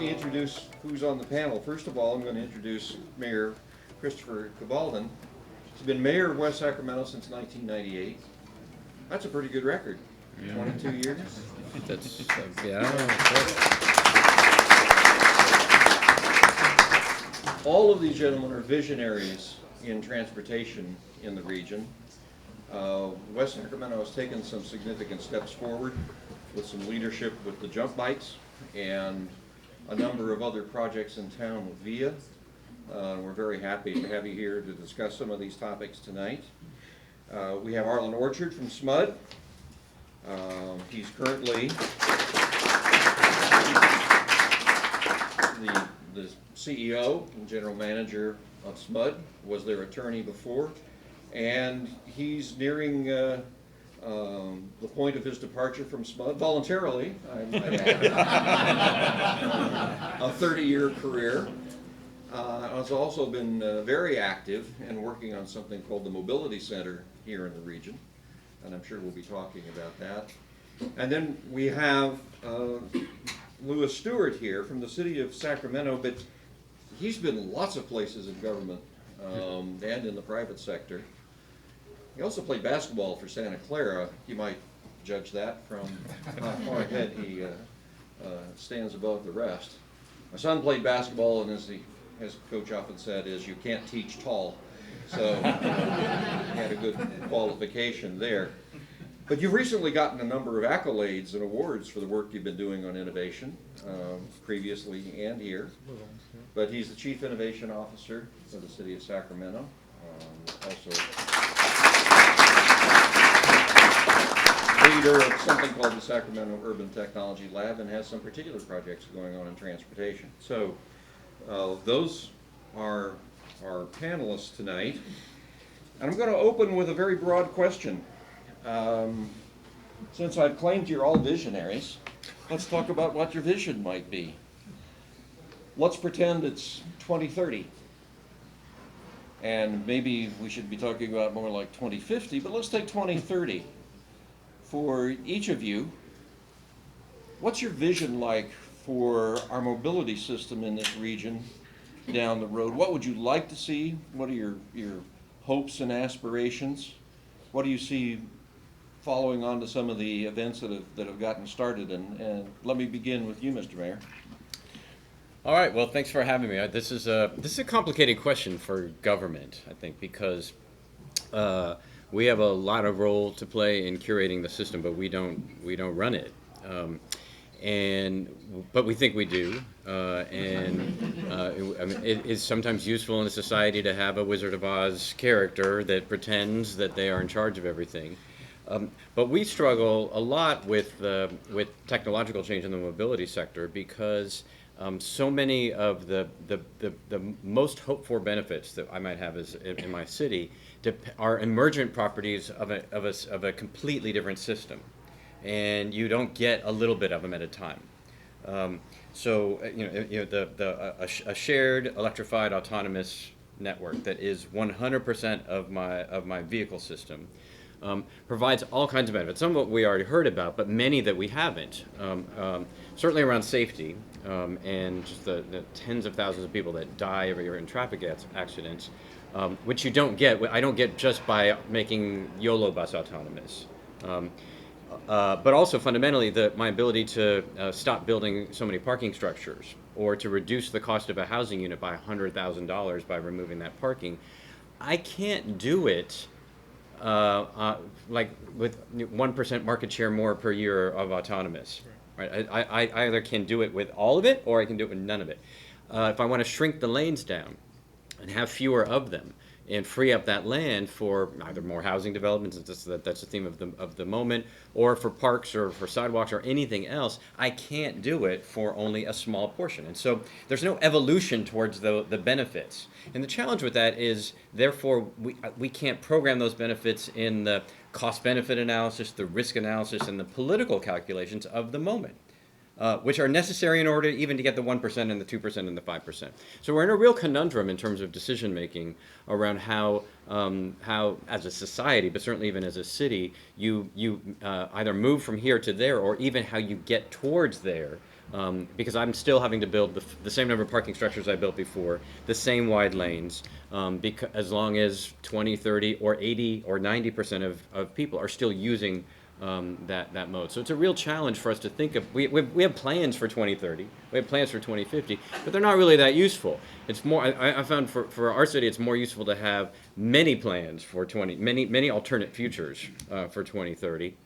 me introduce who's on the panel. First of all, I'm going to introduce Mayor Christopher Cabaldon. He's been mayor of West Sacramento since 1998. That's a pretty good record. 22 years. That's yeah. All of these gentlemen are visionaries in transportation in the region. West Sacramento has taken some significant steps forward with some leadership with the jump bikes and a number of other projects in town with VIA. We're very happy to have you here to discuss some of these topics tonight. We have Arlen Orchard from SMUD. He's currently the CEO and general manager of SMUD, was their attorney before, and he's nearing the point of his departure from SMUD, voluntarily, I might add. A 30-year career. Has also been very active and working on something called the Mobility Center here in the region, and I'm sure we'll be talking about that. And then we have Louis Stewart here from the city of Sacramento, but he's been lots of places in government and in the private sector. He also played basketball for Santa Clara. You might judge that from how far ahead he stands above the rest. My son played basketball, and as Coach often said, is you can't teach tall. So he had a good qualification there. But you've recently gotten a number of accolades and awards for the work you've been doing on innovation, previously and here. But he's the Chief Innovation Officer for the City of Sacramento. Also leader of something called the Sacramento Urban Technology Lab, and has some particular projects going on in transportation. So those are our panelists tonight. And I'm going to open with a very broad question. Since I've claimed you're all visionaries, let's talk about what your vision might be. Let's pretend it's 2030. And maybe we should be talking about more like 2050, but let's take 2030. For each of you, what's your vision like for our mobility system in this region down the road? What would you like to see? What are your hopes and aspirations? What do you see following on to some of the events that have gotten started? And let me begin with you, Mr. Mayor. All right. Well, thanks for having me. This is a complicated question for government, I think, because we have a lot of role to play in curating the system, but we don't run it. But we think we do, I mean, it is sometimes useful in a society to have a Wizard of Oz character that pretends that they are in charge of everything. But we struggle a lot with technological change in the mobility sector because so many of the most hoped for benefits that I might have in my city are emergent properties of a completely different system. And you don't get a little bit of them at a time. A shared electrified autonomous network that is 100% of my vehicle system provides all kinds of benefits. Some of what we already heard about, but many that we haven't. Certainly around safety and just the tens of thousands of people that die every year in traffic accidents, which you don't get. I don't get just by making YOLO bus autonomous. But also fundamentally, my ability to stop building so many parking structures, or to reduce the cost of a housing unit by $100,000 by removing that parking. I can't do it like with 1% market share more per year of autonomous. Right? I either can do it with all of it, or I can do it with none of it. If I want to shrink the lanes down and have fewer of them, and free up that land for either more housing developments, that's the theme of the moment, or for parks or for sidewalks or anything else, I can't do it for only a small portion. And so there's no evolution towards the benefits. And the challenge with that is, therefore, we can't program those benefits in the cost-benefit analysis, the risk analysis, and the political calculations of the moment. Which are necessary in order even to get the 1% and the 2% and the 5%. So we're in a real conundrum in terms of decision making around how as a society, but certainly even as a city, you either move from here to there, or even how you get towards there because I'm still having to build the same number of parking structures I built before, the same wide lanes, because as long as 20, 30, or 80 or 90% of people are still using that mode. So it's a real challenge for us to think of. We have plans for 2030, we have plans for 2050, but they're not really that useful. It's more, I found for our city, it's more useful to have many plans for many alternate futures for 2030,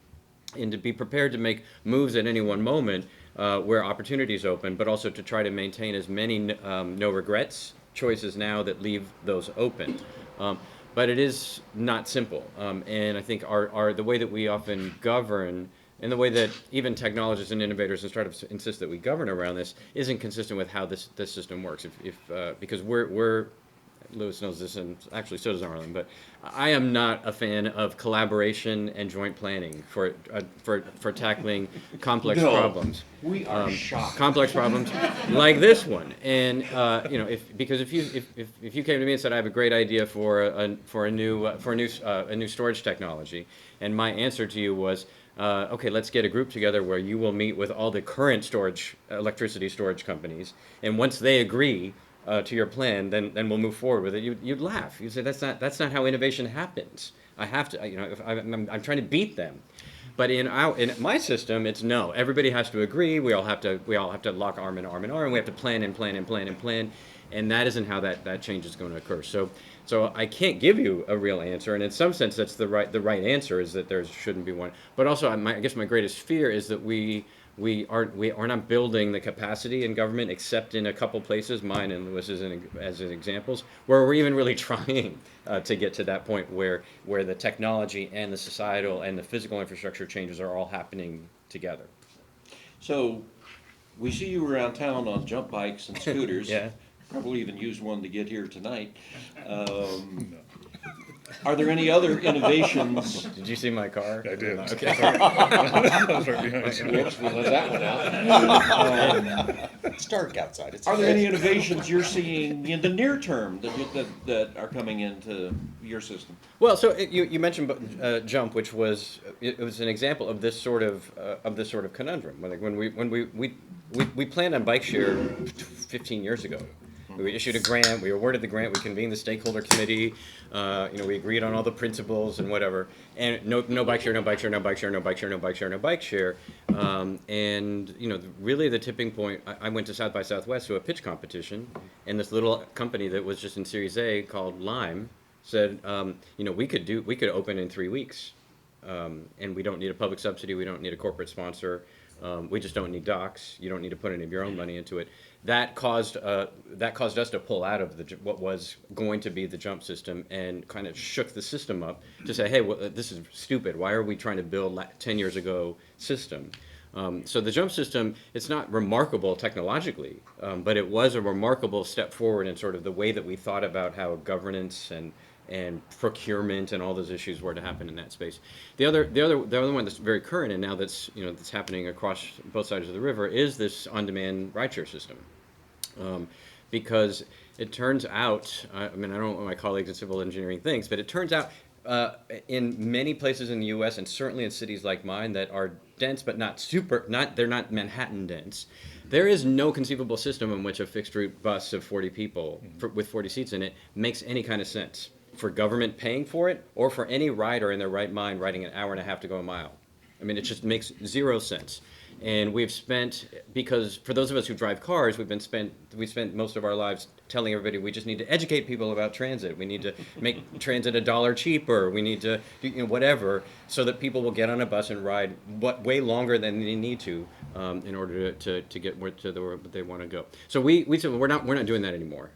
and to be prepared to make moves at any one moment where opportunities open, but also to try to maintain as many no regrets choices now that leave those open. But it is not simple, and I think the way that we often govern, and the way that even technologists and innovators and startups insist that we govern around this, isn't consistent with how this system works. Because we're Louis knows this, and actually so does Arlen, but I am not a fan of collaboration and joint planning for tackling complex problems. We are shocked. Complex problems like this one, and because if you came to me and said I have a great idea for a new storage technology, and my answer to you was, okay, let's get a group together where you will meet with all the current electricity storage companies, and once they agree to your plan, then we'll move forward with it. You'd laugh. You'd say that's not how innovation happens. I have to, if I'm trying to beat them. But in my system, it's no. Everybody has to agree. We all have to lock arm in arm in arm, and we have to plan and plan and plan and plan. And that isn't how that change is going to occur. So I can't give you a real answer. And in some sense, that's the right answer, is that there shouldn't be one. But also, I guess my greatest fear is that we are not building the capacity in government, except in a couple places, mine and Louis's as examples, where we're even really trying to get to that point where the technology and the societal and the physical infrastructure changes are all happening together. So, we see you around town on jump bikes and scooters. Yeah. Probably even used one to get here tonight. Are there any other innovations? Did you see my car? I did. Okay. I was right behind you. Whoops, we let that one out. It's dark outside. It's Are there okay. any innovations you're seeing in the near term that are coming into your system? Well, so you mentioned jump, which was an example of this sort of conundrum. Like when we planned on bike share 15 years ago. We issued a grant. We awarded the grant. We convened the stakeholder committee. We agreed on all the principles and whatever. And no bike share, no bike share, no bike share, no bike share, no bike share, no bike share. Really the tipping point. I went to South by Southwest to a pitch competition, and this little company that was just in Series A called Lime said, we could open in 3 weeks, and we don't need a public subsidy. We don't need a corporate sponsor. We just don't need docs. You don't need to put any of your own money into it. That caused us to pull out of what was going to be the jump system, and kind of shook the system up to say, hey, this is stupid. Why are we trying to build 10 years ago system? So the jump system, it's not remarkable technologically, but it was a remarkable step forward in sort of the way that we thought about how governance and procurement and all those issues were to happen in that space. The other one that's very current, and now that's happening across both sides of the river, is this on-demand rideshare system. Because it turns out, I don't know what my colleagues in civil engineering thinks, but it turns out in many places in the U.S. and certainly in cities like mine that are dense but they're not Manhattan dense. There is no conceivable system in which a fixed route bus of 40 people with 40 seats in it makes any kind of sense for government paying for it, or for any rider in their right mind riding an hour and a half to go a mile. It just makes zero sense. And we've spent, because for those of us who drive cars, we spent most of our lives telling everybody we just need to educate people about transit. We need to make transit $1 cheaper. We need to do whatever, so that people will get on a bus and ride way longer than they need to in order to get where they want to go. So we said, well, we're not doing that anymore.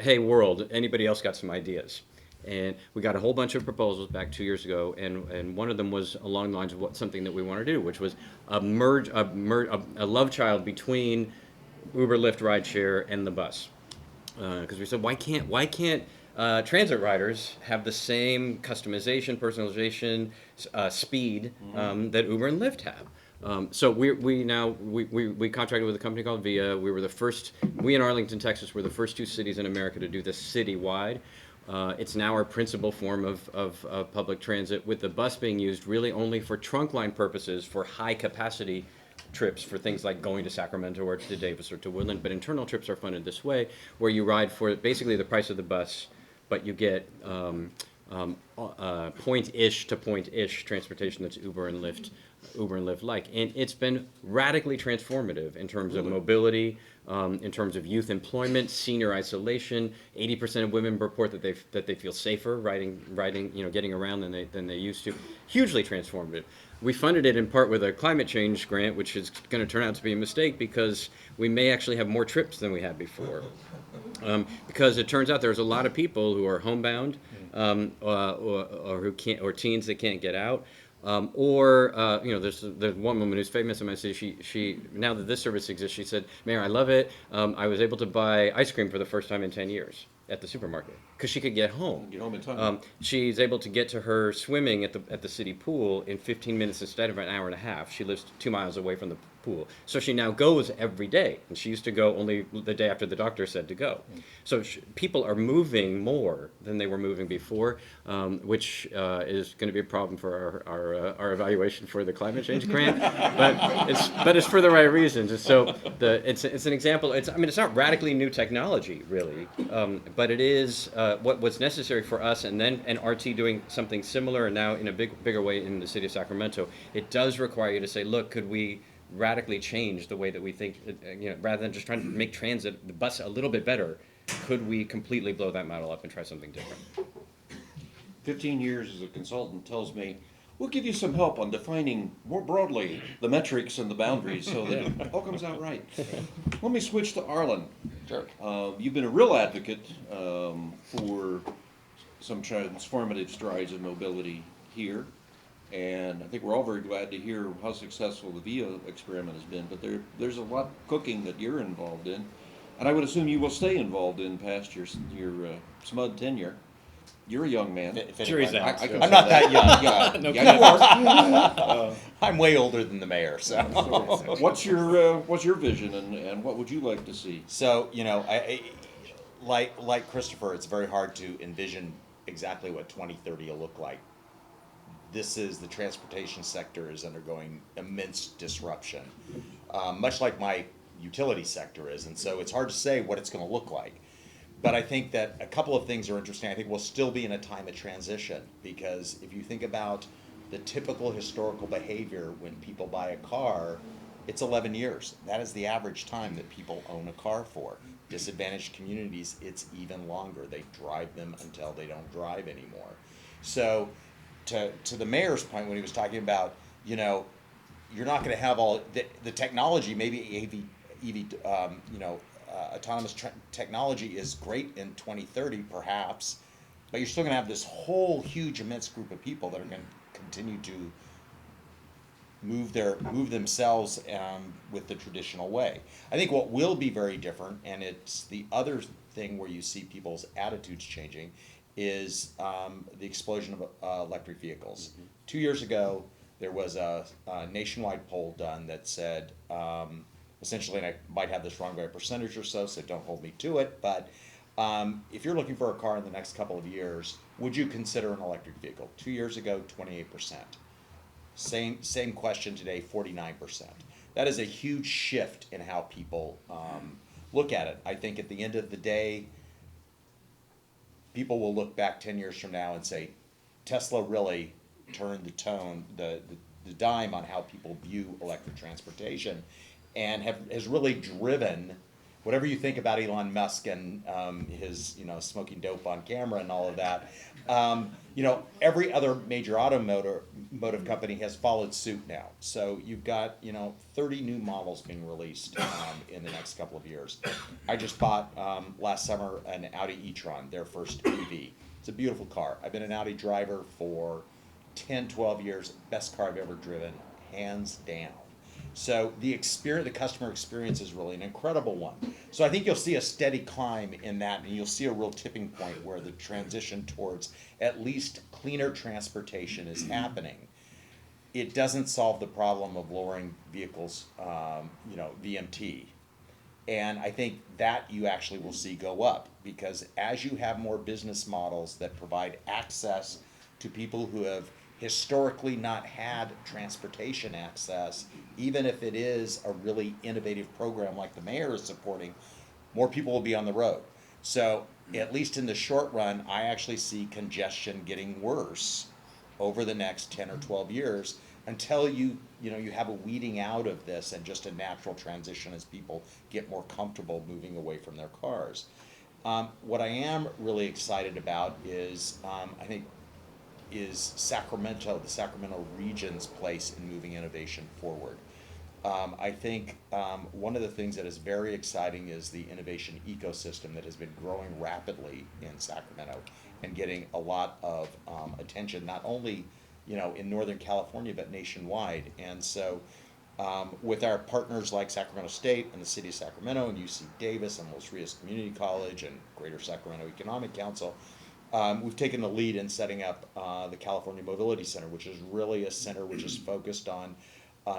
Hey world, anybody else got some ideas? And we got a whole bunch of proposals back 2 years ago, and one of them was along the lines of something that we want to do, which was a love child between Uber, Lyft, rideshare, and the bus. Because we said, why can't transit riders have the same customization, personalization, speed that Uber and Lyft have? So we contracted with a company called Via. We in Arlington, Texas, were the first 2 cities in America to do this citywide. It's now our principal form of public transit, with the bus being used really only for trunk line purposes for high capacity trips for things like going to Sacramento or to Davis or to Woodland, but internal trips are funded this way, where you ride for basically the price of the bus, but you get point-ish to point-ish transportation that's Uber and Lyft like. And it's been radically transformative in terms of mobility, in terms of youth employment, senior isolation. 80% of women report that they feel safer riding, getting around than they used to. Hugely transformative. We funded it in part with a climate change grant, which is going to turn out to be a mistake because we may actually have more trips than we had before. Because it turns out there's a lot of people who are homebound, or who can't, or teens that can't get out. There's one woman who's famous in my city. She now that this service exists, she said, "Mayor, I love it. I was able to buy ice cream for the first time in 10 years at the supermarket because she could get home. Get home in time. She's able to get to her swimming at the city pool in 15 minutes instead of an hour and a half. She lives 2 miles away from the pool, so she now goes every day, and she used to go only the day after the doctor said to go. So people are moving more than they were moving before, which is going to be a problem for our evaluation for the climate change grant, but it's for the right reasons. And so it's an example. It's not radically new technology really, but it is what's necessary for us, and RT doing something similar, and now in a bigger way in the city of Sacramento. It does require you to say, look, could we radically change the way that we think, rather than just trying to make the bus a little bit better, could we completely blow that model up and try something different? 15 years as a consultant tells me, we'll give you some help on defining more broadly the metrics and the boundaries so that it all comes out right. Let me switch to Arlen. Sure. You've been a real advocate for some transformative strides in mobility here. And I think we're all very glad to hear how successful the VIA experiment has been, but there's a lot cooking that you're involved in, and I would assume you will stay involved in past your SMUD tenure. You're a young man. Jury's out. I'm not that young. Yeah, yeah, you are. I'm way older than the mayor, so. What's your vision, and what would you like to see? So, I like Christopher, it's very hard to envision exactly what 2030 will look like. The transportation sector is undergoing immense disruption, much like my utility sector is, and so it's hard to say what it's going to look like. But I think that a couple of things are interesting. I think we'll still be in a time of transition, because if you think about the typical historical behavior when people buy a car, it's 11 years. That is the average time that people own a car for. Disadvantaged communities, it's even longer. They drive them until they don't drive anymore. So to the mayor's point when he was talking about, you're not going to have all the technology, maybe autonomous technology is great in 2030 perhaps, but you're still going to have this whole huge immense group of people that are going to continue to move themselves with the traditional way. I think what will be very different, and it's the other thing where you see people's attitudes changing, is the explosion of electric vehicles. 2 years ago, there was a nationwide poll done that said, essentially, and I might have this wrong by a percentage or so don't hold me to it, but if you're looking for a car in the next couple of years, would you consider an electric vehicle? 2 years ago, 28%. Same question today, 49%. That is a huge shift in how people look at it. I think at the end of the day, people will look back 10 years from now and say, Tesla really turned the dime on how people view electric transportation, and has really driven, whatever you think about Elon Musk and his smoking dope on camera and all of that, every other major automotive company has followed suit now. So you've got 30 new models being released in the next couple of years. I just bought last summer an Audi e-tron, their first EV. It's a beautiful car. I've been an Audi driver for 10, 12 years. Best car I've ever driven, hands down. So the customer experience is really an incredible one. So I think you'll see a steady climb in that, and you'll see a real tipping point where the transition towards at least cleaner transportation is happening. It doesn't solve the problem of lowering vehicles, VMT. And I think that you actually will see go up, because as you have more business models that provide access to people who have historically not had transportation access, even if it is a really innovative program like the mayor is supporting, more people will be on the road. So at least in the short run, I actually see congestion getting worse over the next 10 or 12 years until you have a weeding out of this and just a natural transition as people get more comfortable moving away from their cars. What I am really excited about is, I think, is Sacramento, the Sacramento region's place in moving innovation forward. I think one of the things that is very exciting is the innovation ecosystem that has been growing rapidly in Sacramento and getting a lot of attention, not only in Northern California but nationwide. And so, with our partners like Sacramento State and the City of Sacramento and UC Davis and Los Rios Community College and Greater Sacramento Economic Council, we've taken the lead in setting up the California Mobility Center, which is really a center which is focused on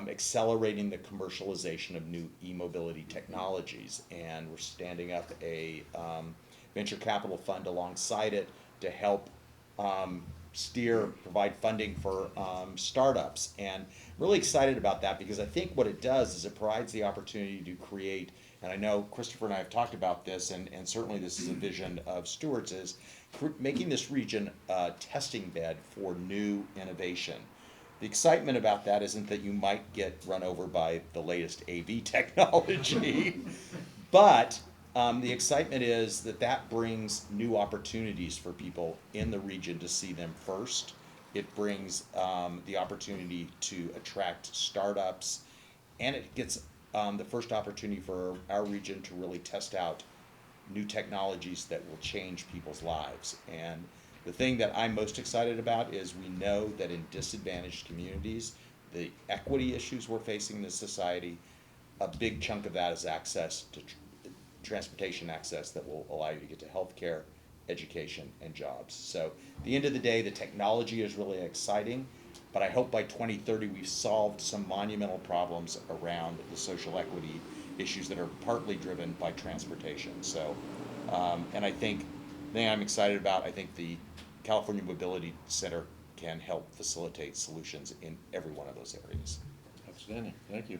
accelerating the commercialization of new e-mobility technologies. And we're standing up a venture capital fund alongside it to help provide funding for startups. And I'm really excited about that because I think what it does is it provides the opportunity to create, and I know Christopher and I have talked about this, and certainly this is a vision of Stewart's, is making this region a testing bed for new innovation. The excitement about that isn't that you might get run over by the latest AV technology, but the excitement is that brings new opportunities for people in the region to see them first. It brings the opportunity to attract startups, and it gets the first opportunity for our region to really test out new technologies that will change people's lives. And the thing that I'm most excited about is we know that in disadvantaged communities, the equity issues we're facing in this society, a big chunk of that is access to transportation access that will allow you to get to healthcare, education, and jobs. So at the end of the day, the technology is really exciting, but I hope by 2030 we've solved some monumental problems around the social equity issues that are partly driven by transportation. So, and I think the thing I'm excited about, I think the California Mobility Center can help facilitate solutions in every one of those areas. Outstanding, thank you.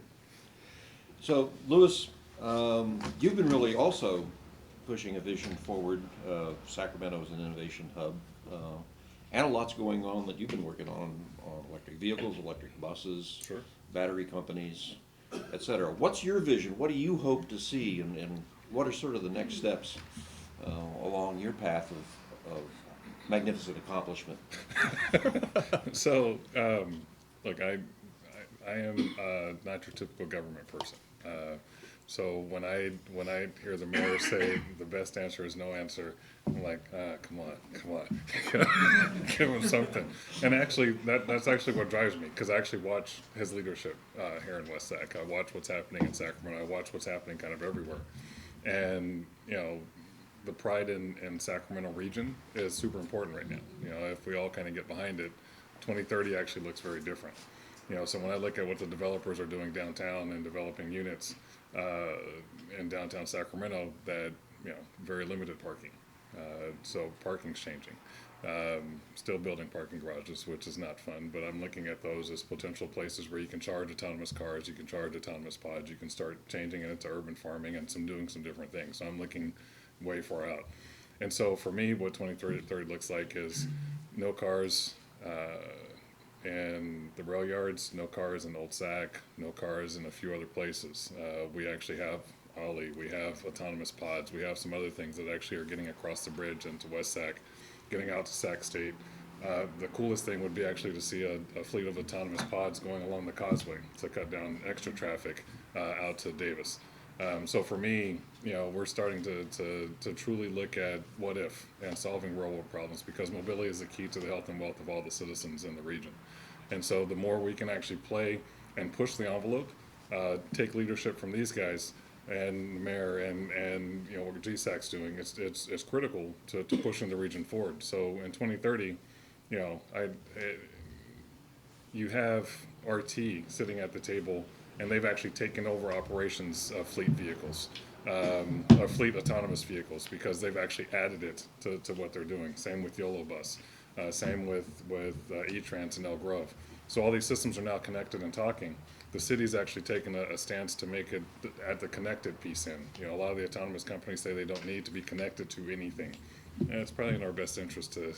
So, Louis, you've been really also pushing a vision forward. Sacramento is an innovation hub, and a lot's going on that you've been working on electric vehicles, electric buses, Sure. battery companies, et cetera. What's your vision? What do you hope to see, and what are sort of the next steps along your path of magnificent accomplishment? So, look, I am not your typical government person. So when I hear the mayor say the best answer is no answer, I'm like, come on, give him something. And actually, that's actually what drives me, because I actually watch his leadership here in West Sac. I watch what's happening in Sacramento. I watch what's happening kind of everywhere. And the pride in Sacramento region is super important right now. If we all kind of get behind it, 2030 actually looks very different. So when I look at what the developers are doing downtown and developing units in downtown Sacramento, that very limited parking. So parking's changing. Still building parking garages, which is not fun, but I'm looking at those as potential places where you can charge autonomous cars, you can charge autonomous pods, you can start changing it into urban farming and doing some different things. So I'm looking way far out. And so for me, what 2030 looks like is no cars in the rail yards, no cars in Old Sac, no cars in a few other places. We actually have Ollie, we have autonomous pods, we have some other things that actually are getting across the bridge into West Sac, getting out to Sac State. The coolest thing would be actually to see a fleet of autonomous pods going along the causeway to cut down extra traffic out to Davis. So for me, we're starting to truly look at what if and solving real world problems, because mobility is the key to the health and wealth of all the citizens in the region. And so the more we can actually play and push the envelope, take leadership from these guys and the mayor and what GSAC's doing, it's critical to pushing the region forward. So in 2030, you have RT sitting at the table, and they've actually taken over operations of fleet vehicles, of fleet autonomous vehicles, because they've actually added it to what they're doing. Same with YOLO Bus, same with E-Trans and Elk Grove. So all these systems are now connected and talking. the city's actually taken a stance to make it at the connected piece in. A lot of the autonomous companies say they don't need to be connected to anything. And it's probably in our best interest to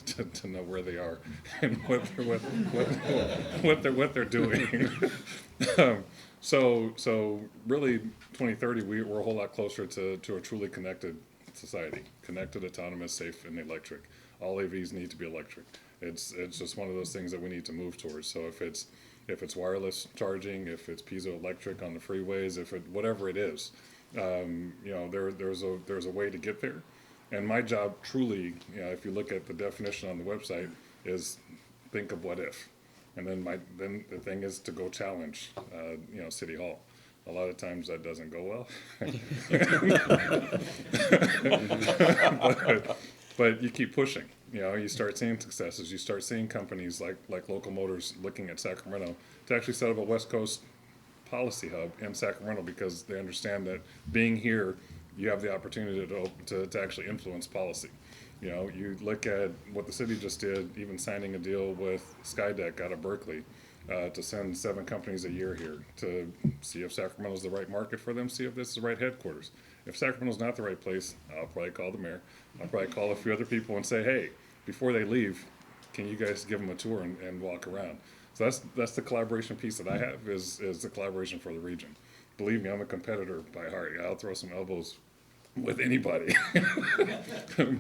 know where they are and what they're doing. So really, 2030, we're a whole lot closer to a truly connected society, connected, autonomous, safe, and electric. All AVs need to be electric. It's just one of those things that we need to move towards. So if it's wireless charging, if it's piezoelectric on the freeways, whatever it is, there's a way to get there. And my job truly, if you look at the definition on the website, is think of what if. And then the thing is to go challenge, City Hall. A lot of times that doesn't go well. but you keep pushing. You start seeing successes. You start seeing companies like Local Motors looking at Sacramento to actually set up a West Coast policy hub in Sacramento, because they understand that being here, you have the opportunity to actually influence policy. You look at what the city just did, even signing a deal with Skydeck out of Berkeley to send 7 companies a year here to see if Sacramento's the right market for them, see if this is the right headquarters. If Sacramento's not the right place, I'll probably call the mayor. I'll probably call a few other people and say, hey, before they leave, can you guys give them a tour and walk around? So that's the collaboration piece that I have, is the collaboration for the region. Believe me, I'm a competitor by heart. I'll throw some elbows with anybody.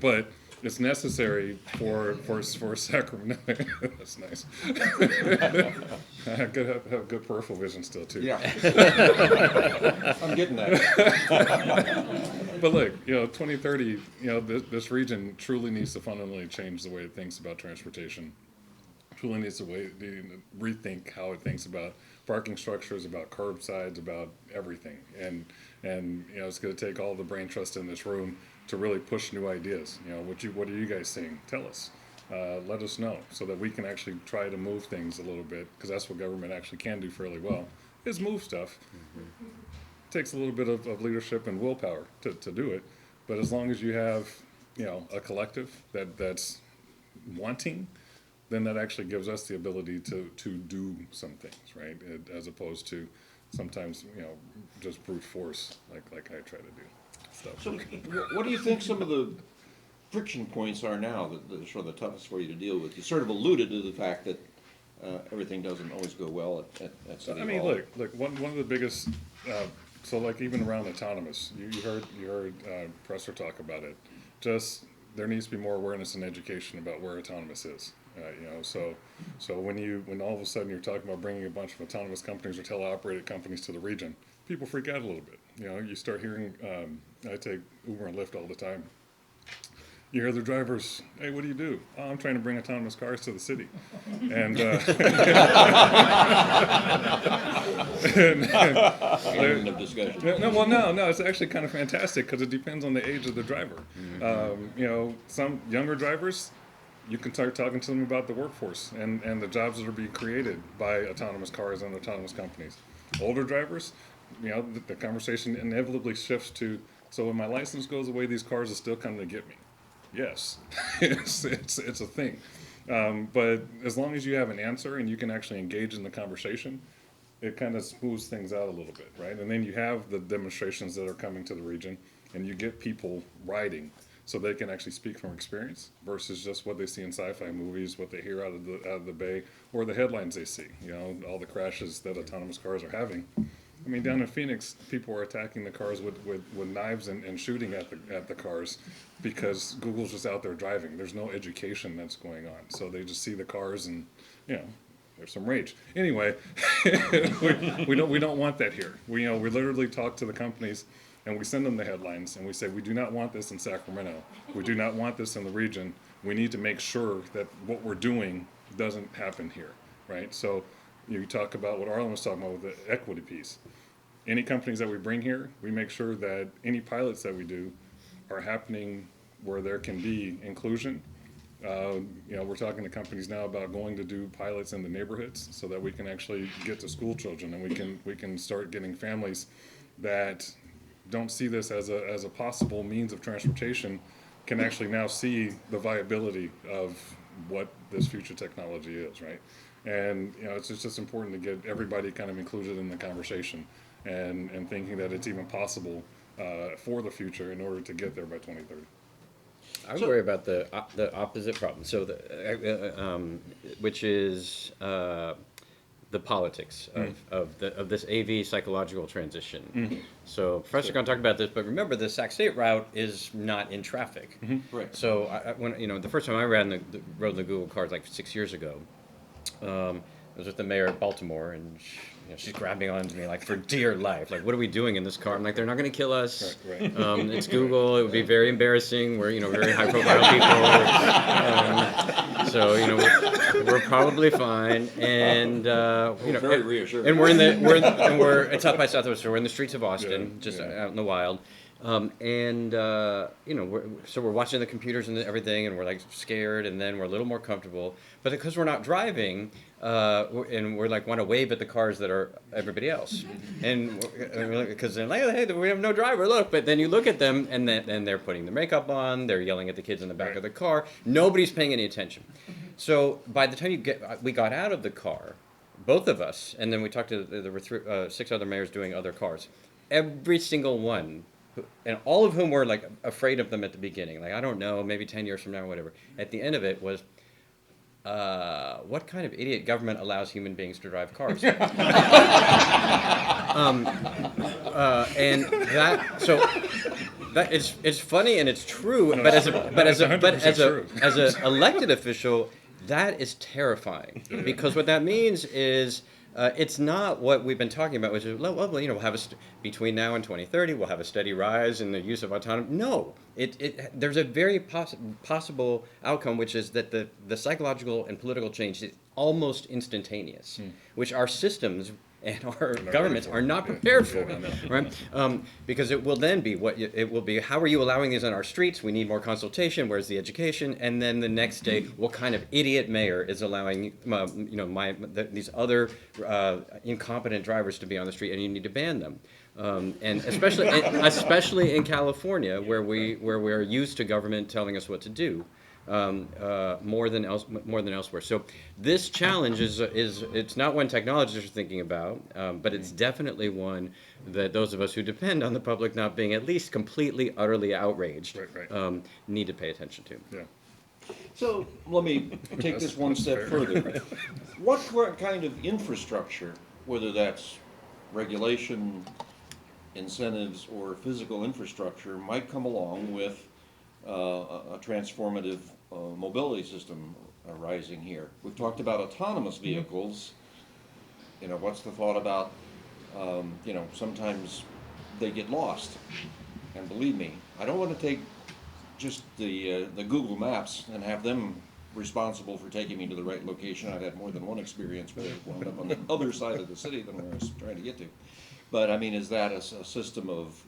But it's necessary for Sacramento. That's nice. I have good peripheral vision still too. Yeah. I'm getting that. But look, 2030, this region truly needs to fundamentally change the way it thinks about transportation. Truly needs to rethink how it thinks about parking structures, about curbsides, about everything. And it's going to take all the brain trust in this room to really push new ideas. What are you guys seeing? Tell us. Let us know, so that we can actually try to move things a little bit, because that's what government actually can do fairly well, is move stuff. Mm-hmm. Takes a little bit of leadership and willpower to do it, but as long as you have a collective that's wanting, then that actually gives us the ability to do some things, right? As opposed to sometimes just brute force like I try to do. So what do you think some of the friction points are now that are sort of the toughest for you to deal with? You sort of alluded to the fact that everything doesn't always go well at City Hall. Look, one of the biggest, so like even around autonomous, you heard Presser talk about it. Just there needs to be more awareness and education about where autonomous is. So when all of a sudden you're talking about bringing a bunch of autonomous companies or teleoperated companies to the region, people freak out a little bit. You start hearing, I take Uber and Lyft all the time. You hear the drivers, hey, what do you do? Oh, I'm trying to bring autonomous cars to the city. And, End of discussion. No, it's actually kind of fantastic, because it depends on the age of the driver. Mm-hmm. Some younger drivers, you can start talking to them about the workforce and the jobs that are being created by autonomous cars and autonomous companies. Older drivers, the conversation inevitably shifts to, so when my license goes away, these cars are still coming to get me. Yes, it's a thing. But as long as you have an answer and you can actually engage in the conversation, it kind of smooths things out a little bit, right? And then you have the demonstrations that are coming to the region, and you get people riding, so they can actually speak from experience versus just what they see in sci-fi movies, what they hear out of the bay, or the headlines they see. All the crashes that autonomous cars are having. I mean, down in Phoenix, people are attacking the cars with knives and shooting at the cars because Google's just out there driving. There's no education that's going on, so they just see the cars and there's some rage. Anyway, we don't want that here. We literally talk to the companies. And we send them the headlines, and we say, we do not want this in Sacramento. We do not want this in the region. We need to make sure that what we're doing doesn't happen here, right? So you talk about what Arlen was talking about with the equity piece. Any companies that we bring here, we make sure that any pilots that we do are happening where there can be inclusion. We're talking to companies now about going to do pilots in the neighborhoods so that we can actually get to school children, and we can start getting families that don't see this as a possible means of transportation, can actually now see the viability of what this future technology is, right? And it's just important to get everybody kind of included in the conversation, and thinking that it's even possible for the future in order to get there by 2030. I worry about the opposite problem. So, which is the politics of this AV psychological transition. So, Professor going to talk about this, but remember the Sac State route is not in traffic. Right. So, when the first time I rode the Google cars like 6 years ago, I was with the mayor of Baltimore, and she's grabbing onto me like for dear life. Like, what are we doing in this car? I'm like, they're not going to kill us. Right. It's Google. It would be very embarrassing. We're very high profile people. So we're probably fine. And Very reassuring. And we're at South by Southwest. So we're in the streets of Austin, out in the wild. So we're watching the computers and everything, and we're like scared, and then we're a little more comfortable. But because we're not driving, and we're like want to wave at the cars that are everybody else, and because they're like, hey, we have no driver, look. But then you look at them, and they're putting the makeup on, they're yelling at the kids in the back of the car. Nobody's paying any attention. So by the time we got out of the car, both of us, and then we talked to there were 6 other mayors doing other cars. Every single one. And all of whom were like afraid of them at the beginning. Like, I don't know, maybe 10 years from now or whatever. At the end of it was, what kind of idiot government allows human beings to drive cars? And it's funny and it's true, but as an elected official, that is terrifying, because what that means is it's not what we've been talking about, which is, we'll have between now and 2030, we'll have a steady rise in the use of autonomy. No, there's a very possible outcome, which is that the psychological and political change is almost instantaneous, which our systems and our governments are not prepared for, right? Because it will then be it will be. How are you allowing these on our streets? We need more consultation. Where's the education? And then the next day, what kind of idiot mayor is allowing these other incompetent drivers to be on the street, and you need to ban them? And especially in California, where we're used to government telling us what to do. More than elsewhere. So this challenge is it's not one technologists are thinking about, but it's definitely one that those of us who depend on the public not being at least completely, utterly outraged need to pay attention to. Yeah. So let me take this one step further. What kind of infrastructure, whether that's regulation, incentives, or physical infrastructure, might come along with a transformative mobility system arising here? We've talked about autonomous vehicles. What's the thought about, sometimes they get lost. And believe me, I don't want to take just the Google Maps and have them responsible for taking me to the right location. I've had more than one experience where I wound up on the other side of the city than where I was trying to get to. But I mean, is that a system of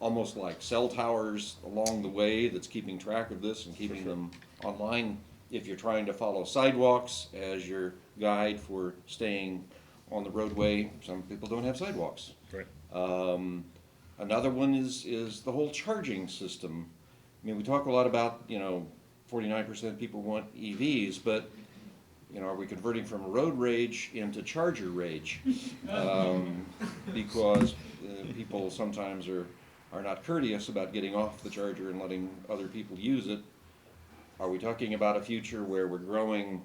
almost like cell towers along the way that's keeping track of this and keeping them online? If you're trying to follow sidewalks as your guide for staying on the roadway, some people don't have sidewalks. Right. Another one is the whole charging system. I mean, we talk a lot about 49% of people want EVs, but are we converting from road rage into charger rage? Because people sometimes are not courteous about getting off the charger and letting other people use it. Are we talking about a future where we're growing,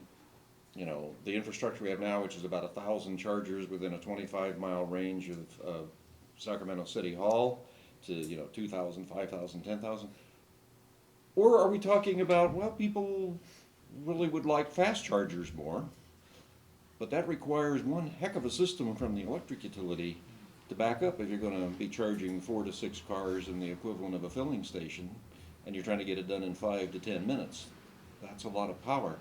the infrastructure we have now, which is about 1,000 chargers within a 25-mile range of Sacramento City Hall, to 2,000, 5,000, 10,000? Or are we talking about, people really would like fast chargers more, but that requires one heck of a system from the electric utility to back up if you're going to be charging 4 to 6 cars in the equivalent of a filling station, and you're trying to get it done in 5 to 10 minutes. That's a lot of power.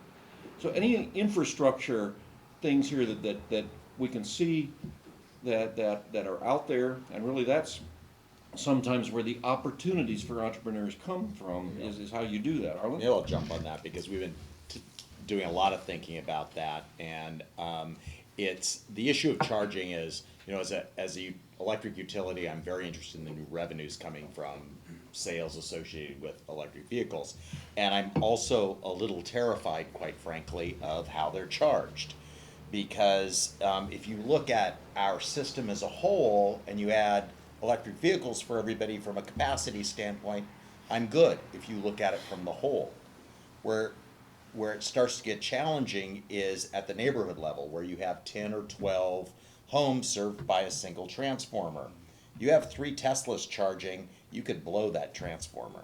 So any infrastructure things here that we can see that are out there, and really that's sometimes where the opportunities for entrepreneurs come from, is how you do that. Arlen? I'll jump on that because we've been doing a lot of thinking about that, and it's the issue of charging is, as a electric utility, I'm very interested in the new revenues coming from sales associated with electric vehicles. And I'm also a little terrified, quite frankly, of how they're charged. Because if you look at our system as a whole and you add electric vehicles for everybody from a capacity standpoint, I'm good if you look at it from the whole. Where it starts to get challenging is at the neighborhood level, where you have 10 or 12 homes served by a single transformer. You have 3 Teslas charging, you could blow that transformer.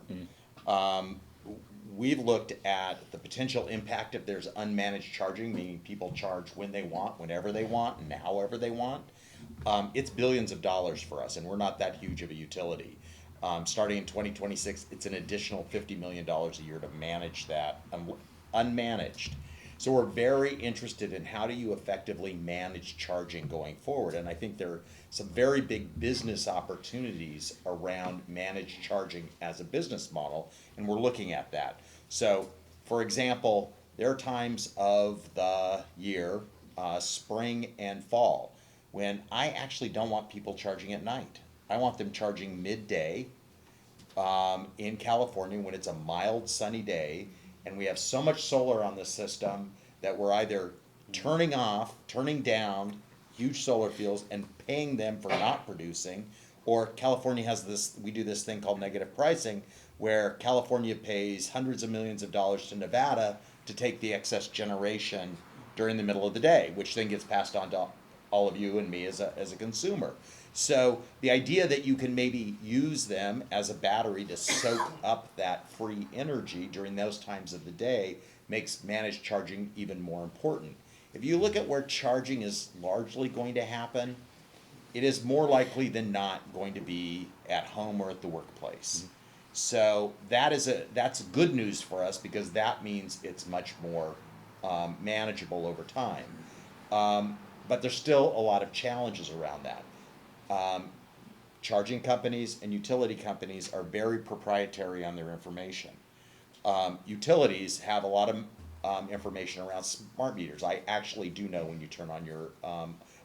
We've looked at the potential impact if there's unmanaged charging, meaning people charge when they want, whenever they want, and however they want. It's billions of dollars for us, and we're not that huge of a utility. Starting in 2026, it's an additional $50 million a year to manage that unmanaged. So we're very interested in how do you effectively manage charging going forward. And I think there are some very big business opportunities around managed charging as a business model, and we're looking at that. So, for example, there are times of the year, spring and fall, when I actually don't want people charging at night. I want them charging midday in California when it's a mild, sunny day, and we have so much solar on the system that we're either turning off, turning down huge solar fields and paying them for not producing, or California has this, we do this thing called negative pricing, where California pays hundreds of millions of dollars to Nevada to take the excess generation during the middle of the day, which then gets passed on to all of you and me as a consumer. So the idea that you can maybe use them as a battery to soak up that free energy during those times of the day makes managed charging even more important. If you look at where charging is largely going to happen, it is more likely than not going to be at home or at the workplace. Mm-hmm. So that's good news for us, because that means it's much more manageable over time. But there's still a lot of challenges around that. Charging companies and utility companies are very proprietary on their information. Utilities have a lot of information around smart meters. I actually do know when you turn on your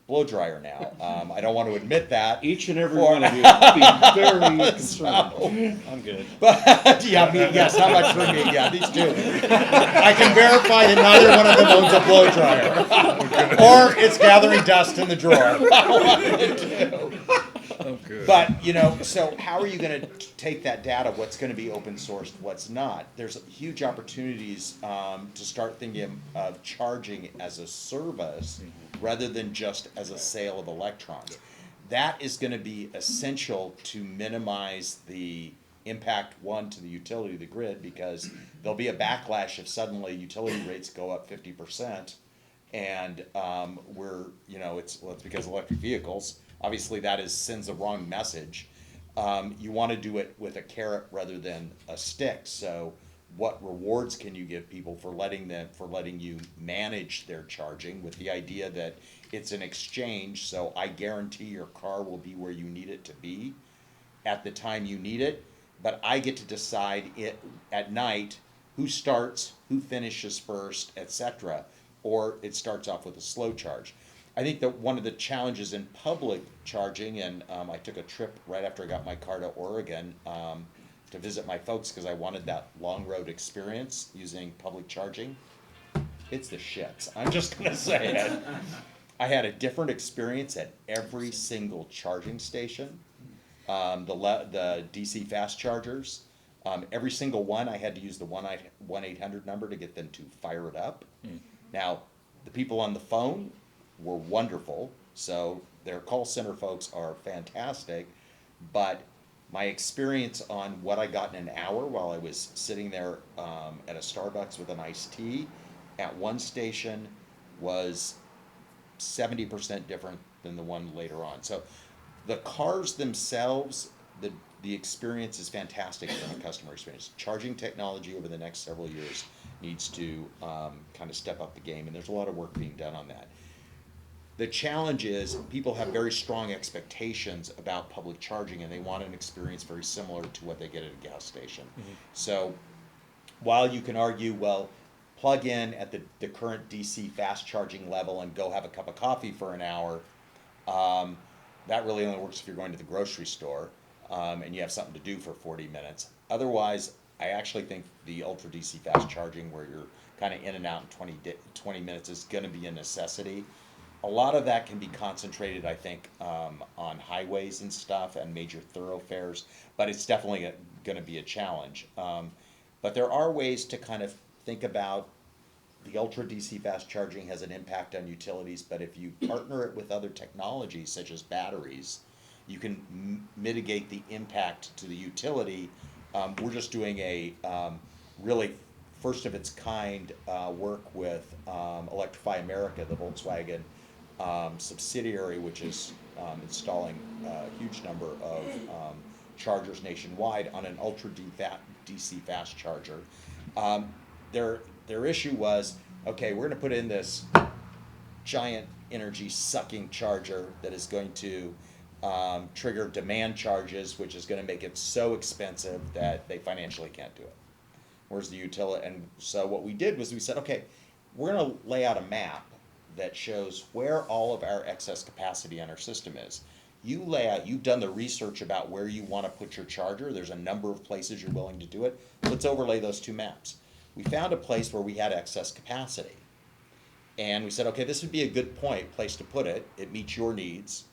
blow dryer now. I don't want to admit that. Each and every one of you be very concerned. I'm good. But yeah, me, yes, not much for me. Yeah, these two. I can verify that neither one of them owns a blow dryer, or it's gathering dust in the drawer. Oh, good. But, you know, so how are you going to take that data? What's going to be open sourced? What's not? There's huge opportunities to start thinking of charging as a service rather than just as a sale of electrons. That is going to be essential to minimize the impact, one, to the utility, the grid, because there'll be a backlash if suddenly utility rates go up 50%, and it's because of electric vehicles. Obviously, that sends the wrong message. You want to do it with a carrot rather than a stick. So, what rewards can you give people for letting you manage their charging, with the idea that it's an exchange? So, I guarantee your car will be where you need it to be at the time you need it, but I get to decide it at night who starts, who finishes first, etc. Or it starts off with a slow charge. I think that one of the challenges in public charging, and I took a trip right after I got my car to Oregon to visit my folks because I wanted that long road experience using public charging. It's the shits. I'm just going to say it. I had a different experience at every single charging station. The DC fast chargers, every single one, I had to use the 1-800 number to get them to fire it up. Now, the people on the phone were wonderful, so their call center folks are fantastic, but my experience on what I got in an hour while I was sitting there at a Starbucks with an iced tea at one station was 70% different than the one later on. So the cars themselves, the experience is fantastic from a customer experience. Charging technology over the next several years needs to kind of step up the game, and there's a lot of work being done on that. The challenge is people have very strong expectations about public charging, and they want an experience very similar to what they get at a gas station. Mm-hmm. So while you can argue, well, plug in at the current DC fast charging level and go have a cup of coffee for an hour, that really only works if you're going to the grocery store. and you have something to do for 40 minutes. Otherwise, I actually think the ultra DC fast charging, where you're kind of in and out in 20 minutes, is going to be a necessity. A lot of that can be concentrated, I think, on highways and stuff and major thoroughfares, but it's definitely going to be a challenge. But there are ways to kind of think about the ultra DC fast charging has an impact on utilities, but if you partner it with other technologies such as batteries, you can mitigate the impact to the utility. We're just doing a really first of its kind work with Electrify America, the Volkswagen subsidiary, which is installing a huge number of chargers nationwide on an ultra DC fast charger. Their issue was, okay, we're going to put in this giant energy sucking charger that is going to trigger demand charges, which is going to make it so expensive that they financially can't do it. Where's the utility? And so what we did was we said, okay, we're going to lay out a map that shows where all of our excess capacity on our system is. You lay out, you've done the research about where you want to put your charger. There's a number of places you're willing to do it. Let's overlay those two maps. We found a place where we had excess capacity. And we said, okay, this would be a good place to put it. It meets your needs.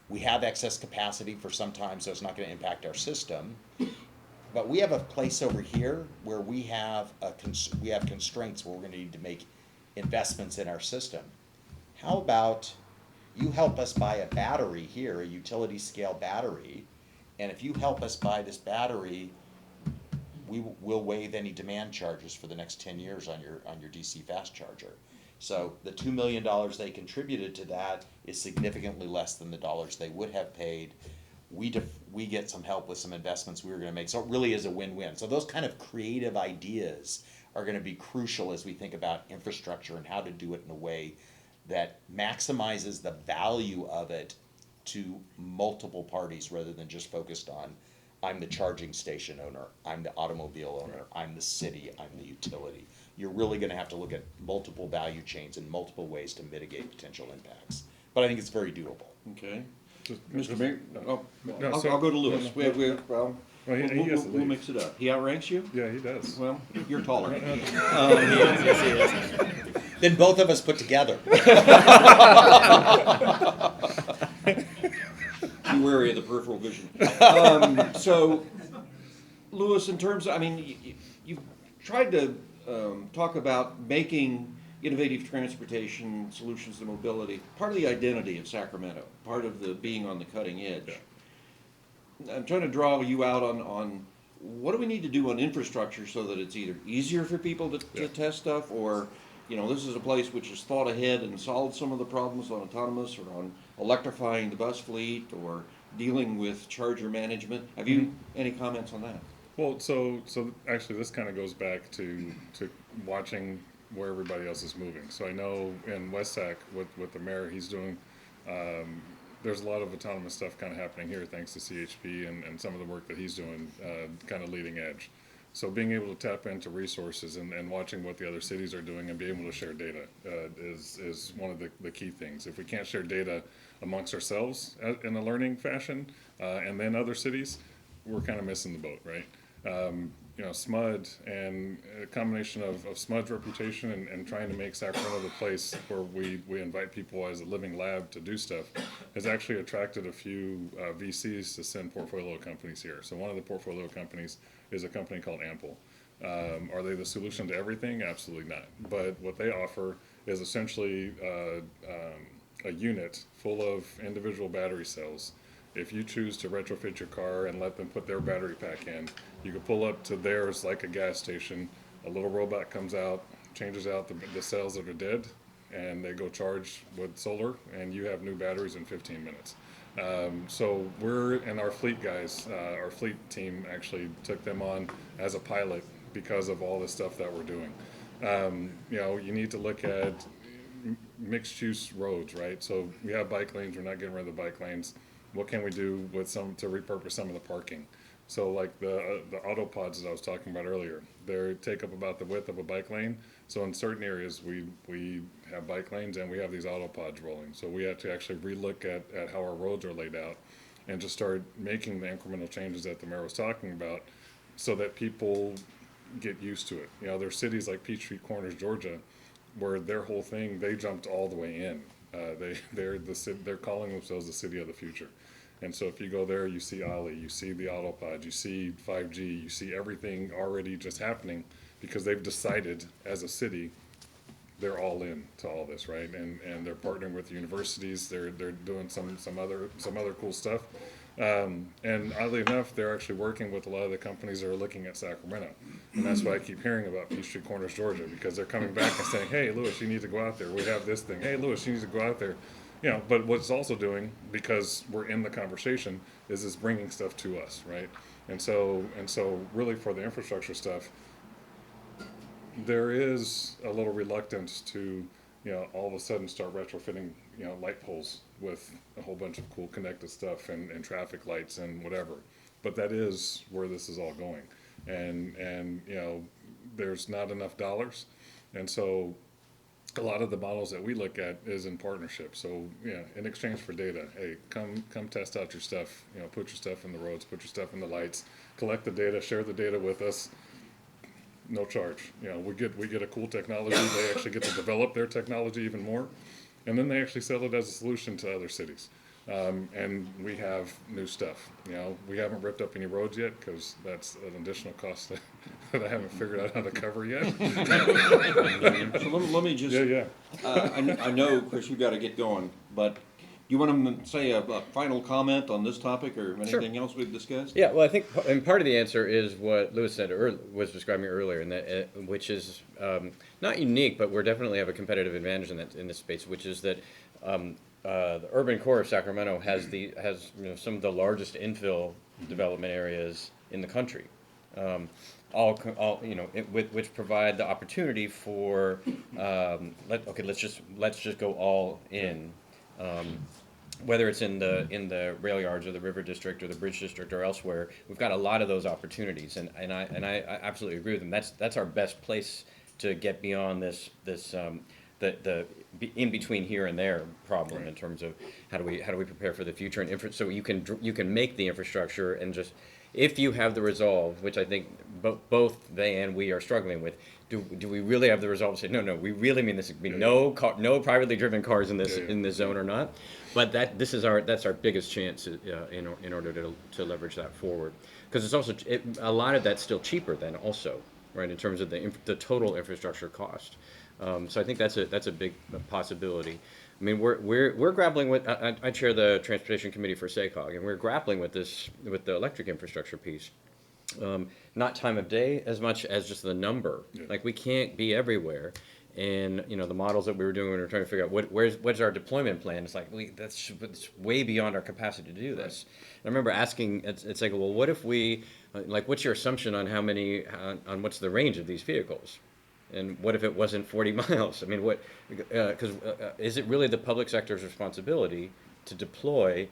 We have excess capacity for some time, so it's not going to impact our system. But we have a place over here where we have constraints where we're going to need to make investments in our system. How about you help us buy a battery here, a utility scale battery, and if you help us buy this battery, we will waive any demand charges for the next 10 years on your DC fast charger. So the $2 million they contributed to that is significantly less than the dollars they would have paid. We get some help with some investments we were going to make. So it really is a win-win. So those kind of creative ideas are going to be crucial as we think about infrastructure and how to do it in a way that maximizes the value of it to multiple parties rather than just focused on, I'm the charging station owner, I'm the automobile owner, I'm the city, I'm the utility. You're really going to have to look at multiple value chains and multiple ways to mitigate potential impacts. But I think it's very doable. Okay. Just- Mr. Mayor, No, I'll so- go to Louis. no, no. Well, Well, he has to we'll leave. mix it up. He outranks you? Yeah, he does. Well, you're taller. Then both of us put together. Be wary of the peripheral vision. So, Louis, in terms of, I mean, you've tried to talk about making innovative transportation solutions to mobility part of the identity of Sacramento, part of the being on the cutting edge. I'm trying to draw you out on what do we need to do on infrastructure so that it's either easier for people to test stuff, or, you know, this is a place which has thought ahead and solved some of the problems on autonomous or on electrifying the bus fleet or dealing with charger management. Have you any comments on that? Well, so actually, this kind of goes back to watching where everybody else is moving. So I know in West Sac with the mayor, he's doing. There's a lot of autonomous stuff kind of happening here thanks to CHP and some of the work that he's doing, kind of leading edge. So being able to tap into resources and watching what the other cities are doing and be able to share data is one of the key things. If we can't share data amongst ourselves in a learning fashion and then other cities, we're kind of missing the boat, right? You know, SMUD and a combination of SMUD's reputation and trying to make Sacramento the place where we invite people as a living lab to do stuff has actually attracted a few VCs to send portfolio companies here. So one of the portfolio companies is a company called Ample. Are they the solution to everything? Absolutely not. But what they offer is essentially a unit full of individual battery cells. If you choose to retrofit your car and let them put their battery pack in, you can pull up to theirs like a gas station. A little robot comes out, changes out the cells that are dead, and they go charge with solar, and you have new batteries in 15 minutes. So we're, and our fleet guys, our fleet team actually took them on as a pilot because of all the stuff that we're doing. You know, you need to look at mixed use roads, right? So we have bike lanes, we're not getting rid of the bike lanes. What can we do with some to repurpose some of the parking? So like the auto pods that I was talking about earlier, they take up about the width of a bike lane. So in certain areas we have bike lanes and we have these auto pods rolling. So we have to actually relook at how our roads are laid out and just start making the incremental changes that the mayor was talking about, so that people get used to it. You know, there's cities like Peachtree Corners, Georgia, where their whole thing, they jumped all the way in. They're calling themselves the city of the future. And so if you go there, you see Ollie, you see the Autopod, you see 5G, you see everything already just happening, because they've decided as a city they're all in to all this, right? And they're partnering with universities. They're doing some other cool stuff. And oddly enough, they're actually working with a lot of the companies that are looking at Sacramento. And that's why I keep hearing about Peachtree Corners, Georgia, because they're coming back and saying, hey, Louis, you need to go out there. We have this thing. Hey, Louis, you need to go out there. You know, but what it's also doing, because we're in the conversation, is it's bringing stuff to us, right? And so really for the infrastructure stuff, there is a little reluctance to, you know, all of a sudden start retrofitting, you know, light poles with a whole bunch of cool connected stuff and traffic lights and whatever. But that is where this is all going. And you know, there's not enough dollars. And so a lot of the models that we look at is in partnership. So, you know, in exchange for data, hey, come test out your stuff, you know, put your stuff in the roads, put your stuff in the lights, collect the data, share the data with us. No charge. You know, we get a cool technology. They actually get to develop their technology even more, and then they actually sell it as a solution to other cities. And we have new stuff. You know, we haven't ripped up any roads yet, because that's an additional cost that I haven't figured out how to cover yet. So let me just, Yeah. I know, Chris, you've got to get going, but you want to say a final comment on this topic or anything else we've discussed? Yeah, well, I think, and part of the answer is what Louis said was describing earlier, and that which is not unique, but we definitely have a competitive advantage in this space, which is that the urban core of Sacramento has you know, some of the largest infill development areas in the country. All you know, which provide the opportunity for let's just go all in. Whether it's in the rail yards or the river district or the bridge district or elsewhere, we've got a lot of those opportunities, and I absolutely agree with them. That's our best place to get beyond the in between here and there problem, right, in terms of how do we prepare for the future, and so you can make the infrastructure, and just, if you have the resolve, which I think both they and we are struggling with, do we really have the resolve to say, no, we really mean this, no privately driven cars in this zone or not? But that's our biggest chance in order to leverage that forward, because it's also a lot of that's still cheaper than also, right, in terms of the total infrastructure cost. So I think that's a big possibility. I mean, we're grappling with. I chair the transportation committee for SACOG, and we're grappling with the electric infrastructure piece. Not time of day as much as just the number. Yeah. Like, we can't be everywhere, and you know, the models that we were doing when we were trying to figure out what's our deployment plan. It's like it's way beyond our capacity to do this. Right. And I remember asking, it's like, well, what if we what's your assumption on how many on what's the range of these vehicles? And what if it wasn't 40 miles? I mean, because is it really the public sector's responsibility to deploy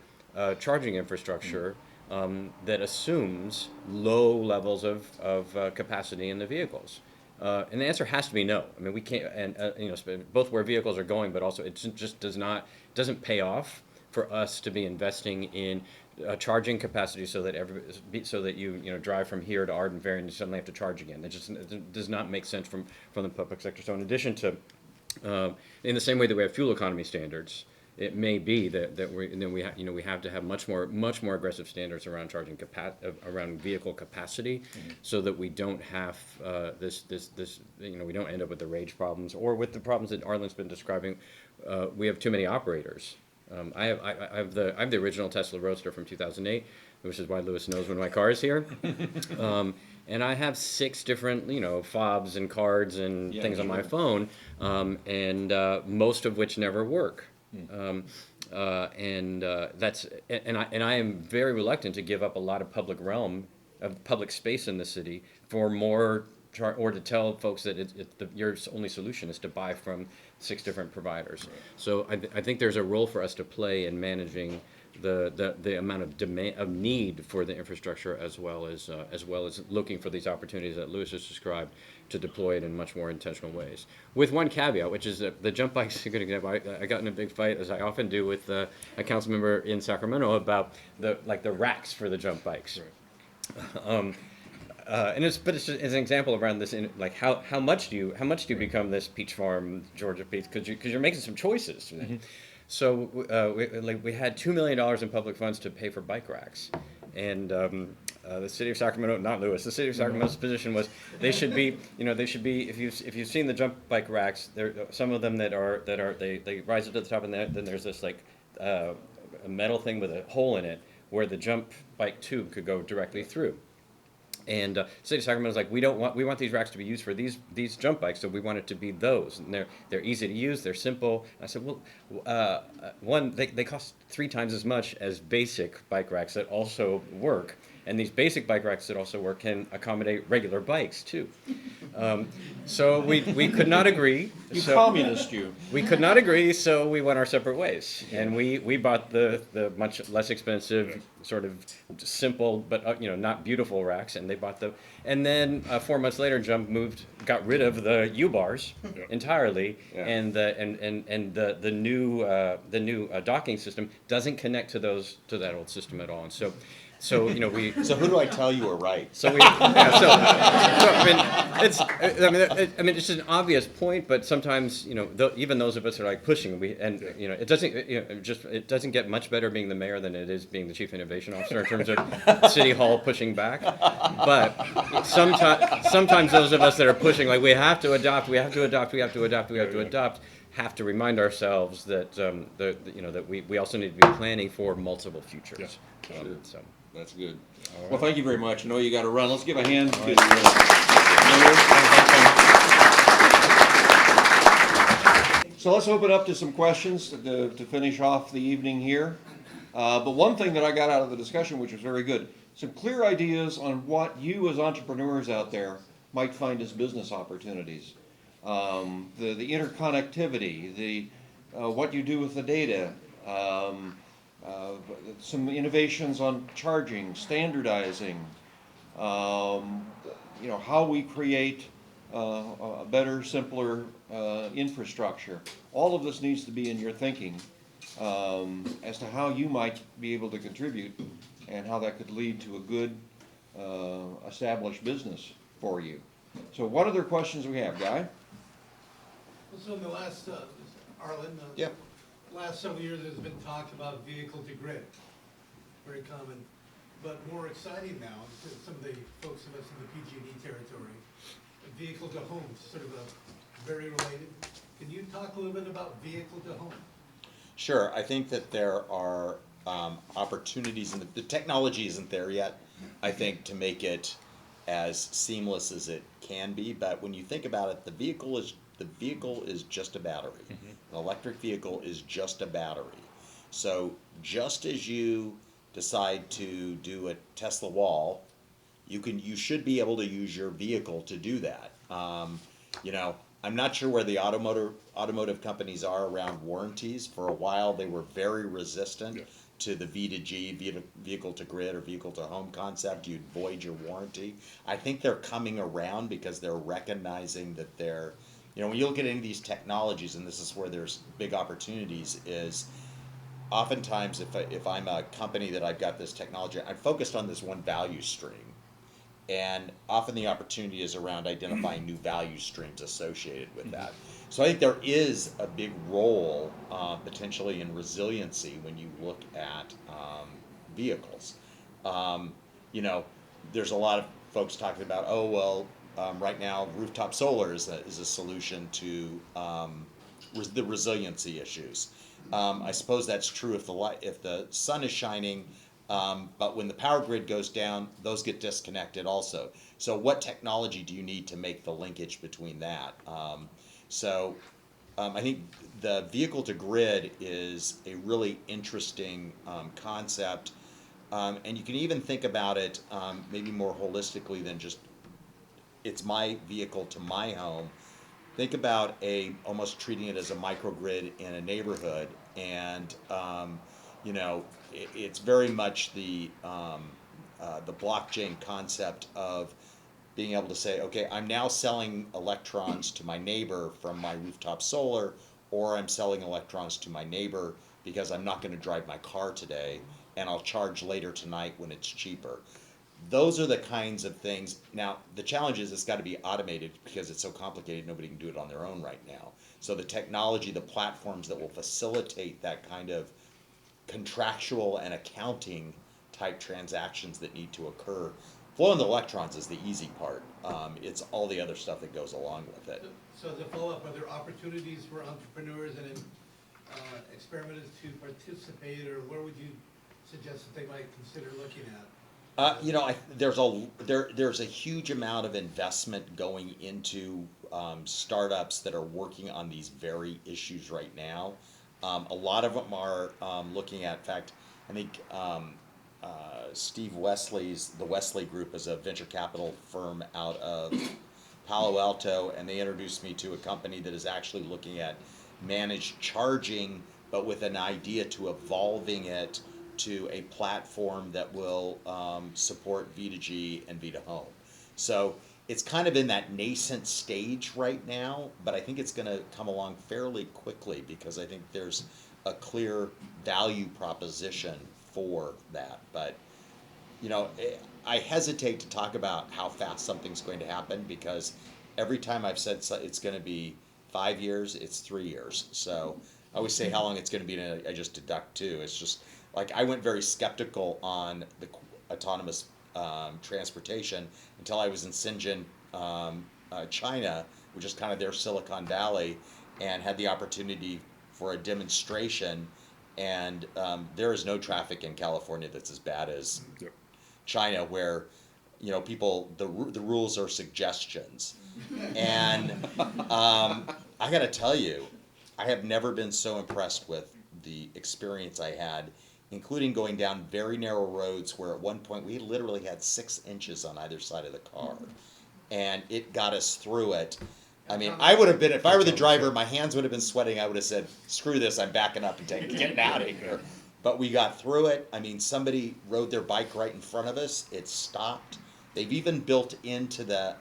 charging infrastructure that assumes low levels of capacity in the vehicles? And the answer has to be no. I mean, we can't, and you know, both where vehicles are going, but also it just doesn't pay off for us to be investing in charging capacity so that you know, drive from here to Arden Ferry and you suddenly have to charge again. It does not make sense from the public sector. So in addition to, in the same way that we have fuel economy standards, it may be that we have to have much more aggressive standards around charging around vehicle capacity, mm-hmm, so that we don't have this you know, we don't end up with the rage problems or with the problems that Arlen's been describing. We have too many operators. I have the original Tesla Roadster from 2008, which is why Louis knows when my car is here. And I have 6 different, you know, fobs and cards and things on my phone, and most of which never work. That's I am very reluctant to give up a lot of public space in the city for more, or to tell folks that your only solution is to buy from 6 different providers. Right. So I think there's a role for us to play in managing the amount of demand of need for the infrastructure as well as looking for these opportunities that Louis has described to deploy it in much more intentional ways. With one caveat, which is that the jump bike is a good example. I got in a big fight, as I often do, with a council member in Sacramento about the racks for the jump bikes. Right. And it's an example around this, like how much do you become this Peach Farm Georgia Peach, because you're making some choices. Mm-hmm. So we had $2 million in public funds to pay for bike racks, and the city of Sacramento, not Louis, the city of Sacramento's position was they should be if you've seen the jump bike racks, there some of them that they rise up to the top, and then there's this like a metal thing with a hole in it where the jump bike tube could go directly through. And City of Sacramento's like, we want these racks to be used for these jump bikes, so we want it to be those. And they're easy to use, they're simple. And I said, well, they cost 3 times as much as basic bike racks that also work. And these basic bike racks that also work can accommodate regular bikes too. So we could not agree. Communist, you. We could not agree, so we went our separate ways. And we bought the much less expensive, sort of simple but not beautiful racks, and they bought the. And then 4 months later, Jump got rid of the U-bars entirely, and the new docking system doesn't connect to that old system at all. And so we. So who do I tell you were right? So it's an obvious point, but sometimes even those of us are like pushing. It doesn't get much better being the mayor than it is being the chief innovation officer in terms of City Hall pushing back. But sometimes those of us that are pushing, like we have to adopt, have to remind ourselves that that we also need to be planning for multiple futures. Yeah. So. That's good. Right. Well, thank you very much. I know you got to run. Let's give a hand to the mayor. So let's open up to some questions to finish off the evening here. But one thing that I got out of the discussion, which was very good, some clear ideas on what you as entrepreneurs out there might find as business opportunities. The interconnectivity, what you do with the data, some innovations on charging, standardizing, how we create a better, simpler infrastructure. All of this needs to be in your thinking as to how you might be able to contribute and how that could lead to a good established business for you. So what other questions we have, Guy? So in the last, Arlen, Yep. last several years there's been talk about vehicle to grid, very common, but more exciting now, to some of the folks of us in the PG&E territory, vehicle to home, sort of very related. Can you talk a little bit about vehicle to home? Sure. I think that there are opportunities, and the technology isn't there yet, I think, to make it as seamless as it can be. But when you think about it, the vehicle is just a battery. Mm-hmm. An electric vehicle is just a battery. So just as you decide to do a Tesla wall, you should be able to use your vehicle to do that. I'm not sure where the automotive companies are around warranties. For a while, they were very resistant to the V2G, vehicle to grid or vehicle to home concept. You'd void your warranty. I think they're coming around because they're recognizing that when you look at any of these technologies, and this is where there's big opportunities, is oftentimes if I'm a company that I've got this technology, I'm focused on this one value stream. And often the opportunity is around identifying new value streams associated with that. So I think there is a big role potentially in resiliency when you look at vehicles. There's a lot of folks talking about, right now rooftop solar is a solution to the resiliency issues. I suppose that's true if the sun is shining. But when the power grid goes down, those get disconnected also. So what technology do you need to make the linkage between that? I think the vehicle to grid is a really interesting concept. And you can even think about it maybe more holistically than just it's my vehicle to my home. Think about almost treating it as a microgrid in a neighborhood, and it's very much the blockchain concept of being able to say, okay, I'm now selling electrons to my neighbor from my rooftop solar, or I'm selling electrons to my neighbor because I'm not going to drive my car today, and I'll charge later tonight when it's cheaper. Those are the kinds of things. Now, the challenge is it's got to be automated because it's so complicated, nobody can do it on their own right now. So the technology, the platforms that will facilitate that kind of contractual and accounting type transactions that need to occur. Flowing the electrons is the easy part. It's all the other stuff that goes along with it. So as a follow-up, are there opportunities for entrepreneurs and experimenters to participate, or where would you suggest that they might consider looking at? There's a huge amount of investment going into startups that are working on these very issues right now. A lot of them are looking at, in fact, I think Steve Wesley's, the Wesley Group is a venture capital firm out of Palo Alto, and they introduced me to a company that is actually looking at managed charging, but with an idea to evolving it to a platform that will support V2G and V2Home. So it's kind of in that nascent stage right now, but I think it's going to come along fairly quickly because I think there's a clear value proposition for that. But, you know, I hesitate to talk about how fast something's going to happen because every time I've said it's going to be 5 years, it's 3 years. So I always say how long it's going to be, and I just deduct 2. It's just like I went very skeptical on the autonomous transportation until I was in Shenzhen, China, which is kind of their Silicon Valley, and had the opportunity for a demonstration. And there is no traffic in California that's as bad as China, where you know people the rules are suggestions. And I got to tell you, I have never been so impressed with the experience I had, including going down very narrow roads where at one point we literally had 6 inches on either side of the car, and it got us through it. I mean, I would have been, if I were the driver, my hands would have been sweating. I would have said, screw this, I'm backing up and getting out of here. But we got through it. I mean, somebody rode their bike right in front of us. It stopped. They've even built into the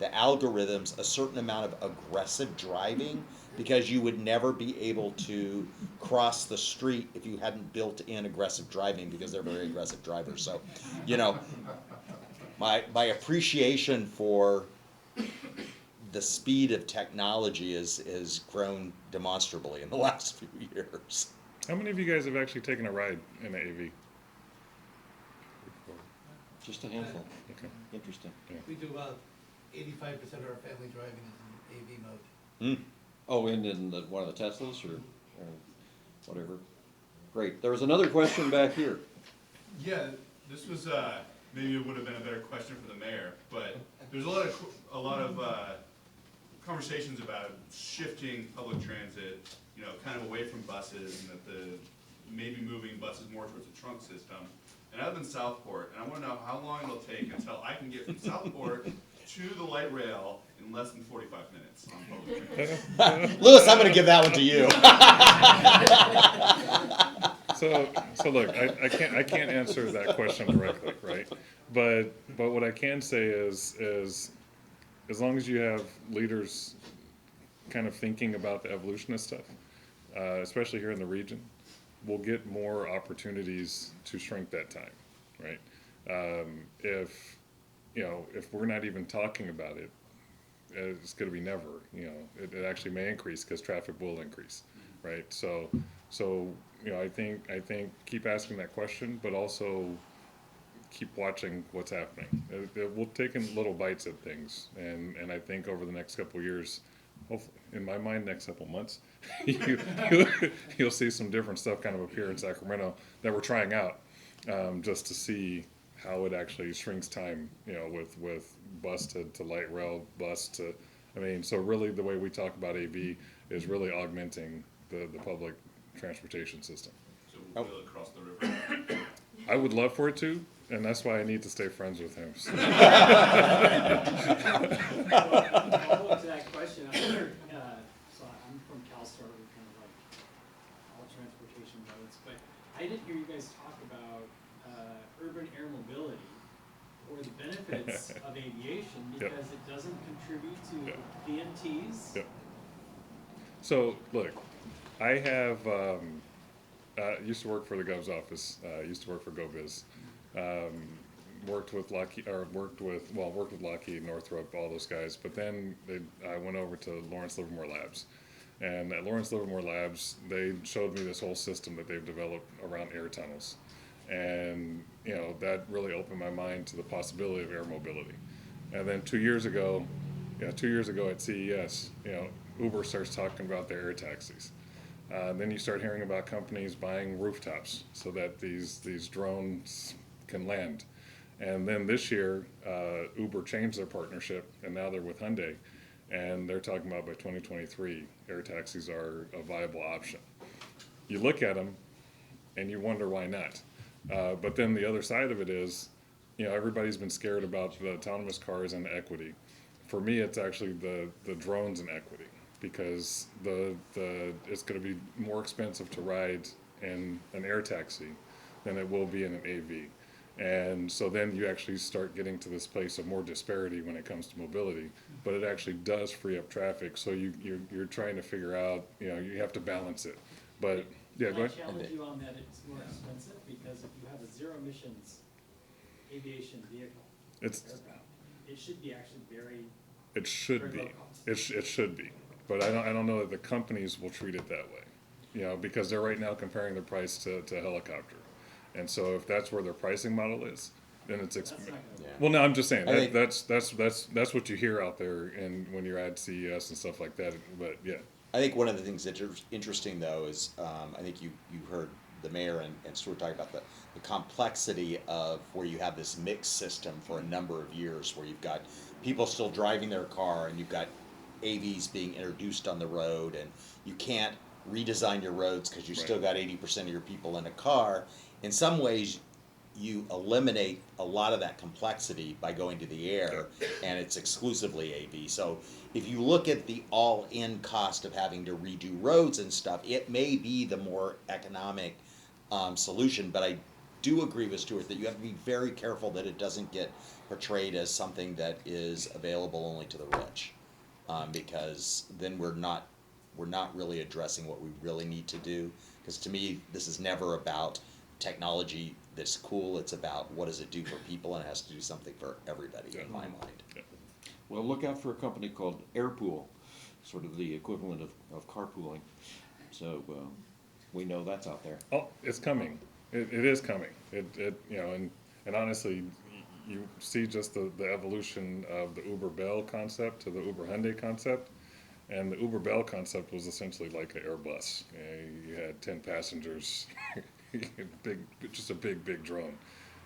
algorithms a certain amount of aggressive driving, because you would never be able to cross the street if you hadn't built in aggressive driving, because they're very aggressive drivers. So, you know, my appreciation for the speed of technology has grown demonstrably in the last few years. How many of you guys have actually taken a ride in an AV? Just a handful. Okay. Interesting. We do about 85% of our family driving is in AV mode. Oh, in one of the Teslas or whatever. Great. There was another question back here. Yeah, this was maybe it would have been a better question for the mayor, but there's a lot of conversations about shifting public transit, you know, kind of away from buses, and that maybe moving buses more towards a trunk system. And I live in Southport, and I want to know how long it'll take until I can get from Southport to the light rail in less than 45 minutes on public transit. Lewis, I'm going to give that one to you. So look, I can't answer that question directly, right? But what I can say is as long as you have leaders kind of thinking about the evolution of stuff, especially here in the region, we'll get more opportunities to shrink that time, right? If we're not even talking about it, it's going to be never. You know, it actually may increase because traffic will increase, right? So you know, I think keep asking that question, but also keep watching what's happening. We'll take in little bites at things, and I think over the next couple of years, hopefully, in my mind, next couple of months, you'll see some different stuff kind of appear in Sacramento that we're trying out, just to see how it actually shrinks time, you know, with bus to light rail, bus to, I mean, so really the way we talk about AV is really augmenting the public transportation system. So will it cross the river? I would love for it to, and that's why I need to stay friends with him. So. Follow up to that question, so I'm from CleanStart, we kind of like all transportation modes, but I didn't hear you guys talk about urban air mobility or the benefits of aviation Yep. because it doesn't contribute to Yep. VMTs. Yep. So, look, I have, used to work for the Gov's office, used to work for GoBiz. Worked with Lockheed, worked with Lockheed, Northrop, all those guys, but then I went over to Lawrence Livermore Labs. And at Lawrence Livermore Labs, they showed me this whole system that they've developed around air tunnels. And, you know, that really opened my mind to the possibility of air mobility. And then 2 years ago at CES, you know, Uber starts talking about their air taxis. Then you start hearing about companies buying rooftops so that these drones can land. And then this year, Uber changed their partnership, and now they're with Hyundai. And they're talking about by 2023, air taxis are a viable option. You look at them, and you wonder why not. But then the other side of it is, you know, everybody's been scared about the autonomous cars and equity. For me, it's actually the drones and equity, because it's going to be more expensive to ride in an air taxi than it will be in an AV. And so then you actually start getting to this place of more disparity when it comes to mobility, but it actually does free up traffic. So you're trying to figure out, you know, you have to balance it. But yeah, go ahead. Can I challenge you on that it's more expensive? Because if you have a zero emissions aviation vehicle, It's aircraft, it should be actually very, it should very be. low cost. It should be, but I don't know that the companies will treat it that way, you know, because they're right now comparing the price to helicopter, and so if that's where their pricing model is, then it's That's not gonna Yeah. work. well. No, I'm just saying I think- that's what you hear out there, and when you're at CES and stuff like that. But yeah, I think one of the things that's interesting, though, is I think you heard the mayor and Stuart talk about the complexity of where you have this mixed system for a number of years, where you've got people still driving their car, and you've got AVs being introduced on the road, and you can't redesign your roads because you Right. still got 80% of your people in a car. In some ways, you eliminate a lot of that complexity by going to the air, and it's exclusively AV. So if you look at the all-in cost of having to redo roads and stuff, it may be the more economic solution, but I do agree with Stuart that you have to be very careful that it doesn't get portrayed as something that is available only to the rich, because then we're not really addressing what we really need to do. Because to me, this is never about technology that's cool. It's about what does it do for people, and it has to do something for everybody in my mind. Well, look out for a company called Airpool, sort of the equivalent of carpooling. So we know that's out there. oh, it's coming. It is coming. It you know, and honestly, you see just the evolution of the Uber Bell concept to the Uber Hyundai concept. And the Uber Bell concept was essentially like an Airbus. You had 10 passengers, just a big drone. And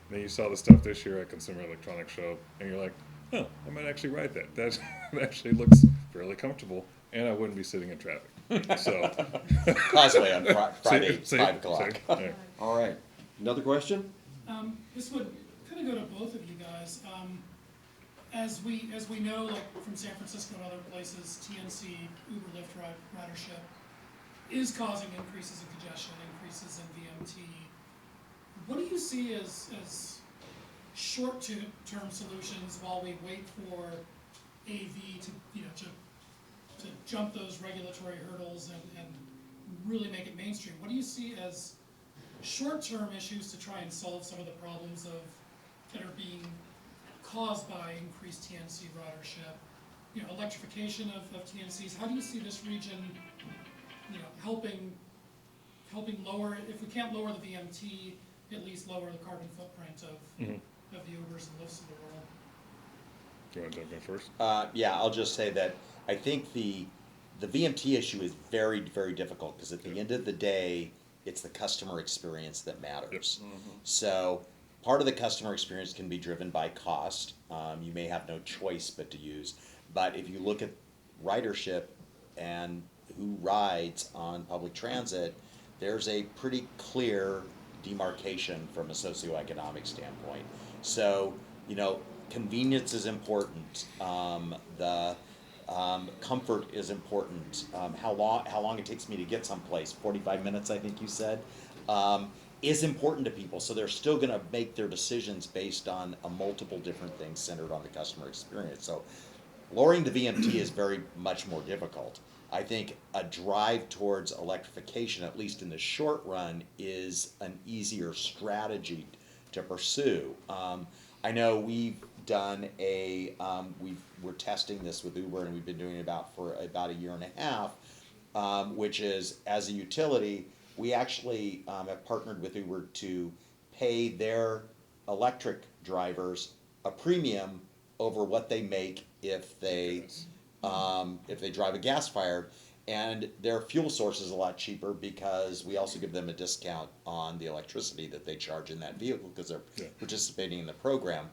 then you saw the stuff this year at Consumer Electronics Show, and you're like, oh, I might actually ride that. That actually looks fairly comfortable, and I wouldn't be sitting in traffic. So, Causeway on Friday, see, 5 o'clock. yeah. All right, another question? This would kind of go to both of you guys. As we know, like from San Francisco and other places, TNC, Uber, Lyft ridership is causing increases in congestion, increases in VMT. What do you see as short-term solutions while we wait for AV to jump those regulatory hurdles and really make it mainstream? What do you see as short-term issues to try and solve some of the problems that are being caused by increased TNC ridership, electrification of TNCs? How do you see this region, helping lower, if we can't lower the VMT, at least lower the carbon footprint of the Ubers and Lyfts of the world? You want to jump in first? Yeah, I'll just say that I think the VMT issue is very, very difficult, because at the end of the day, it's the customer experience that matters. Yep. So part of the customer experience can be driven by cost. You may have no choice but to use. But if you look at ridership and who rides on public transit, there's a pretty clear demarcation from a socioeconomic standpoint. So, convenience is important. The comfort is important. How long it takes me to get someplace, 45 minutes, I think you said. is important to people. So they're still going to make their decisions based on a multiple different things centered on the customer experience. So lowering the VMT is very much more difficult. I think a drive towards electrification, at least in the short run, is an easier strategy to pursue. I know we've done we're testing this with Uber, and we've been doing it for about a year and a half, which is, as a utility, we actually have partnered with Uber to pay their electric drivers a premium over what they make if they drive a gas-fired, and their fuel source is a lot cheaper because we also give them a discount on the electricity that they charge in that vehicle because they're participating in the program.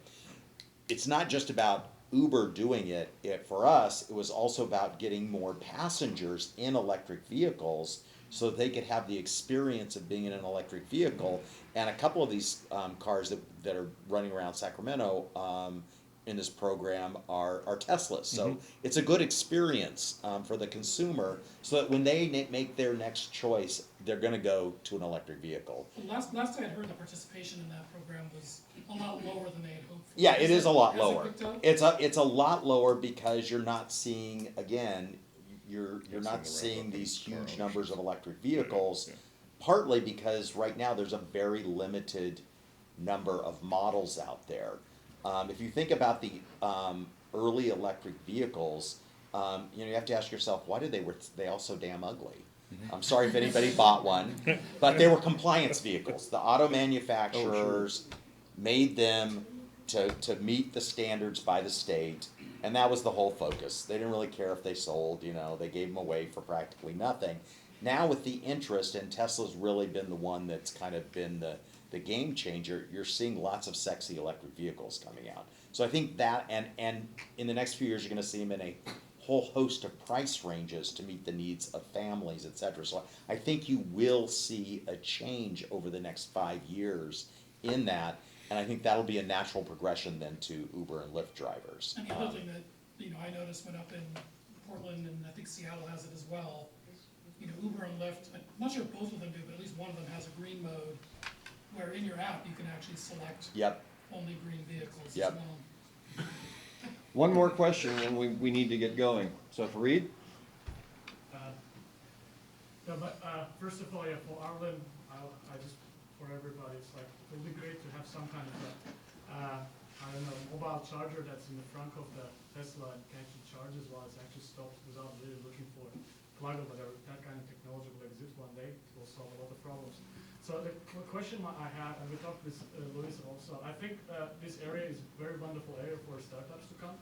It's not just about Uber doing it. For us, it was also about getting more passengers in electric vehicles so that they could have the experience of being in an electric vehicle. And a couple of these cars that are running around Sacramento in this program are Teslas. So it's a good experience for the consumer, so that when they make their next choice, they're going to go to an electric vehicle. Last I had heard, the participation in that program was a lot lower than they had hoped for. Yeah, it is a lot has it lower. picked up? It's a lot lower because you're not seeing, again, you're not seeing these huge numbers of electric vehicles, partly because right now there's a very limited number of models out there. If you think about the early electric vehicles, you have to ask yourself, why were they all so damn ugly? I'm sorry if anybody bought one, but they were compliance vehicles. The auto manufacturers made them to meet the standards by the state, and that was the whole focus. They didn't really care if they sold, they gave them away for practically nothing. Now with the interest, and Tesla's really been the one that's kind of been the game changer, you're seeing lots of sexy electric vehicles coming out. So I think that, and in the next few years, you're going to see them in a whole host of price ranges to meet the needs of families, et cetera. So I think you will see a change over the next 5 years in that, and I think that'll be a natural progression then to Uber and Lyft drivers. And the other thing that I noticed went up in Portland, and I think Seattle has it as well. Uber and Lyft, I'm not sure if both of them do, but at least one of them has a green mode, where in your app you can actually select only green vehicles as well. One more question, and we need to get going. So Fareed? First of all, for Arlen, I just, for everybody, it's like, it would be great to have some kind of mobile charger that's in the front of the Tesla and can actually charge as well as actually stops without really looking for a plug or whatever. That kind of technology will exist one day. It will solve a lot of problems. So the question I have, and we talked with Louis also, I think this area is a very wonderful area for startups to come,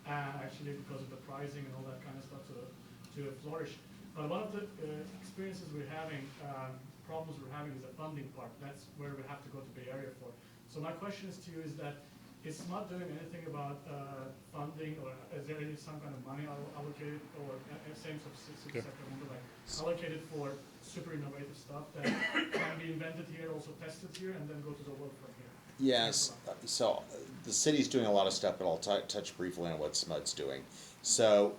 actually because of the pricing and all that kind of stuff to flourish. But one of the experiences we're having, problems we're having is the funding part. That's where we have to go to Bay Area for. So my question is to you is that it's not doing anything about funding, or is there some kind of money allocated, or same Sacramento, like allocated for super innovative stuff that can be invented here, also tested here, and then go to the world from here? Yes, so the city's doing a lot of stuff, but I'll touch briefly on what SMUD's doing. So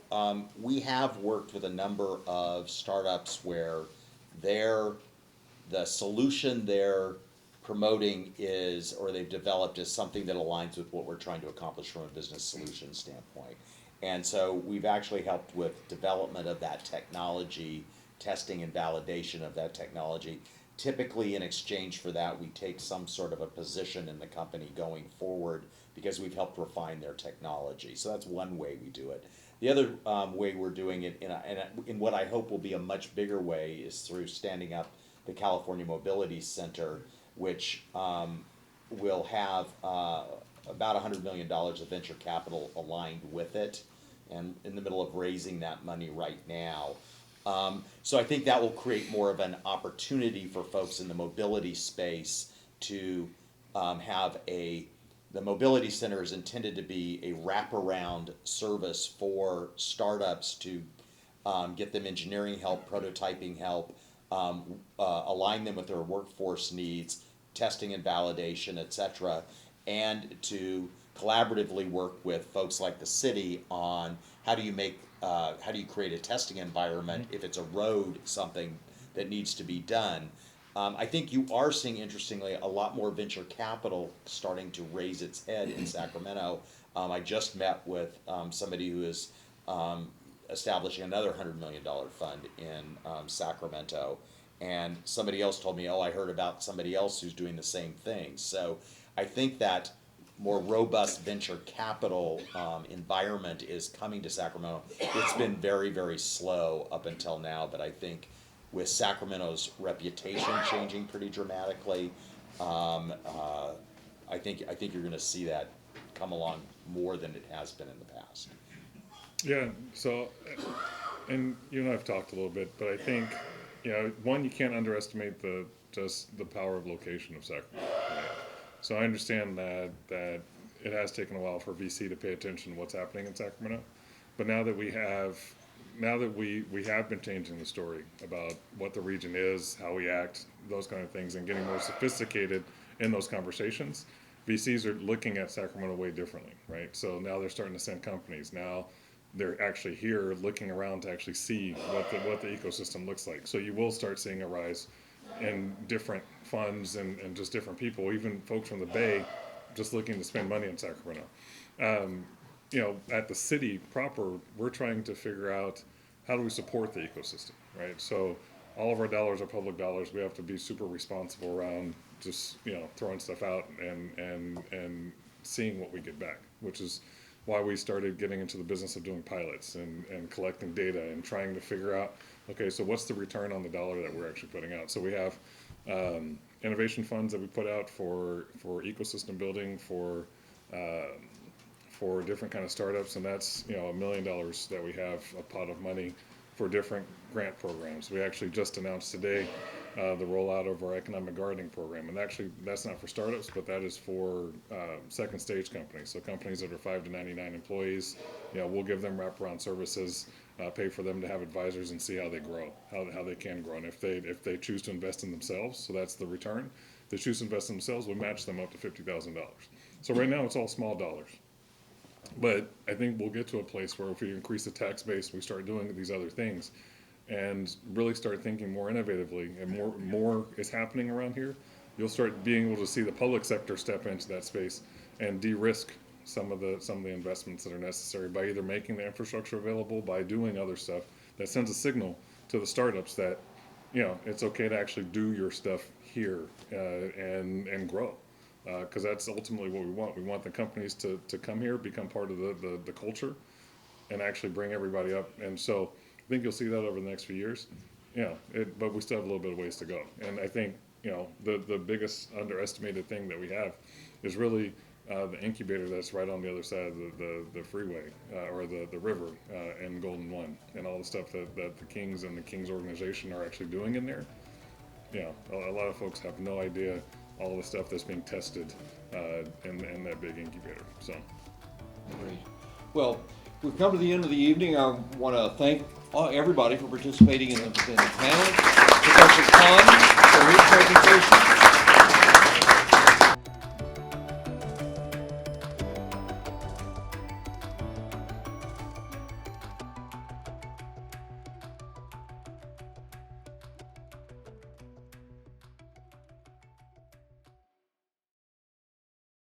we have worked with a number of startups where the solution they're promoting is, or they've developed, is something that aligns with what we're trying to accomplish from a business solution standpoint. And so we've actually helped with development of that technology, testing and validation of that technology. Typically in exchange for that, we take some sort of a position in the company going forward because we've helped refine their technology. So that's one way we do it. The other way we're doing it in what I hope will be a much bigger way is through standing up the California Mobility Center, which will have about $100 million of venture capital aligned with it, and in the middle of raising that money right now. So I think that will create more of an opportunity for folks in the mobility space to have the Mobility Center is intended to be a wraparound service for startups to get them engineering help, prototyping help, align them with their workforce needs, testing and validation, et cetera, and to collaboratively work with folks like the city on how do you create a testing environment if it's a road, something that needs to be done. I think you are seeing, interestingly, a lot more venture capital starting to raise its head in Sacramento. I just met with somebody who is establishing another $100 million fund in Sacramento. And somebody else told me, oh, I heard about somebody else who's doing the same thing. So I think that more robust venture capital environment is coming to Sacramento. It's been very, very slow up until now, but I think with Sacramento's reputation changing pretty dramatically, I think you're going to see that come along more than it has been in the past. Yeah, so, and you and I have talked a little bit, but I think, one, you can't underestimate the power of location of Sacramento. Right? So I understand that it has taken a while for VC to pay attention to what's happening in Sacramento, but now that we have been changing the story about what the region is, how we act, those kind of things, and getting more sophisticated in those conversations, VCs are looking at Sacramento way differently, right? So now they're starting to send companies. Now they're actually here looking around to actually see what the ecosystem looks like. So you will start seeing a rise in different funds and just different people, even folks from the Bay, just looking to spend money in Sacramento. At the city proper, we're trying to figure out how do we support the ecosystem, right? So all of our dollars are public dollars. We have to be super responsible around just throwing stuff out and seeing what we get back, which is why we started getting into the business of doing pilots and collecting data and trying to figure out, okay, so what's the return on the dollar that we're actually putting out? So we have innovation funds that we put out for ecosystem building, for different kind of startups, and that's $1 million that we have a pot of money for different grant programs. We actually just announced today the rollout of our economic gardening program, and actually that's not for startups, but that is for second stage companies. So companies that are 5 to 99 employees, we'll give them wraparound services, pay for them to have advisors and see how they grow, how they can grow, and if they choose to invest in themselves, so that's the return. If they choose to invest in themselves, we'll match them up to $50,000. So right now it's all small dollars. But I think we'll get to a place where if we increase the tax base, we start doing these other things and really start thinking more innovatively, and more is happening around here, you'll start being able to see the public sector step into that space and de-risk some of the investments that are necessary by either making the infrastructure available, by doing other stuff that sends a signal to the startups that it's okay to actually do your stuff here and grow. Because that's ultimately what we want. We want the companies to come here, become part of the culture, and actually bring everybody up. And so I think you'll see that over the next few years. But we still have a little bit of ways to go. And I think the biggest underestimated thing that we have is really the incubator that's right on the other side of the freeway or the river in Golden One, and all the stuff that the Kings and the Kings organization are actually doing in there. A lot of folks have no idea all the stuff that's being tested in that big incubator. So, Great. Well, we've come to the end of the evening. I want to thank everybody for participating in the panel. Professor Khan for his presentation.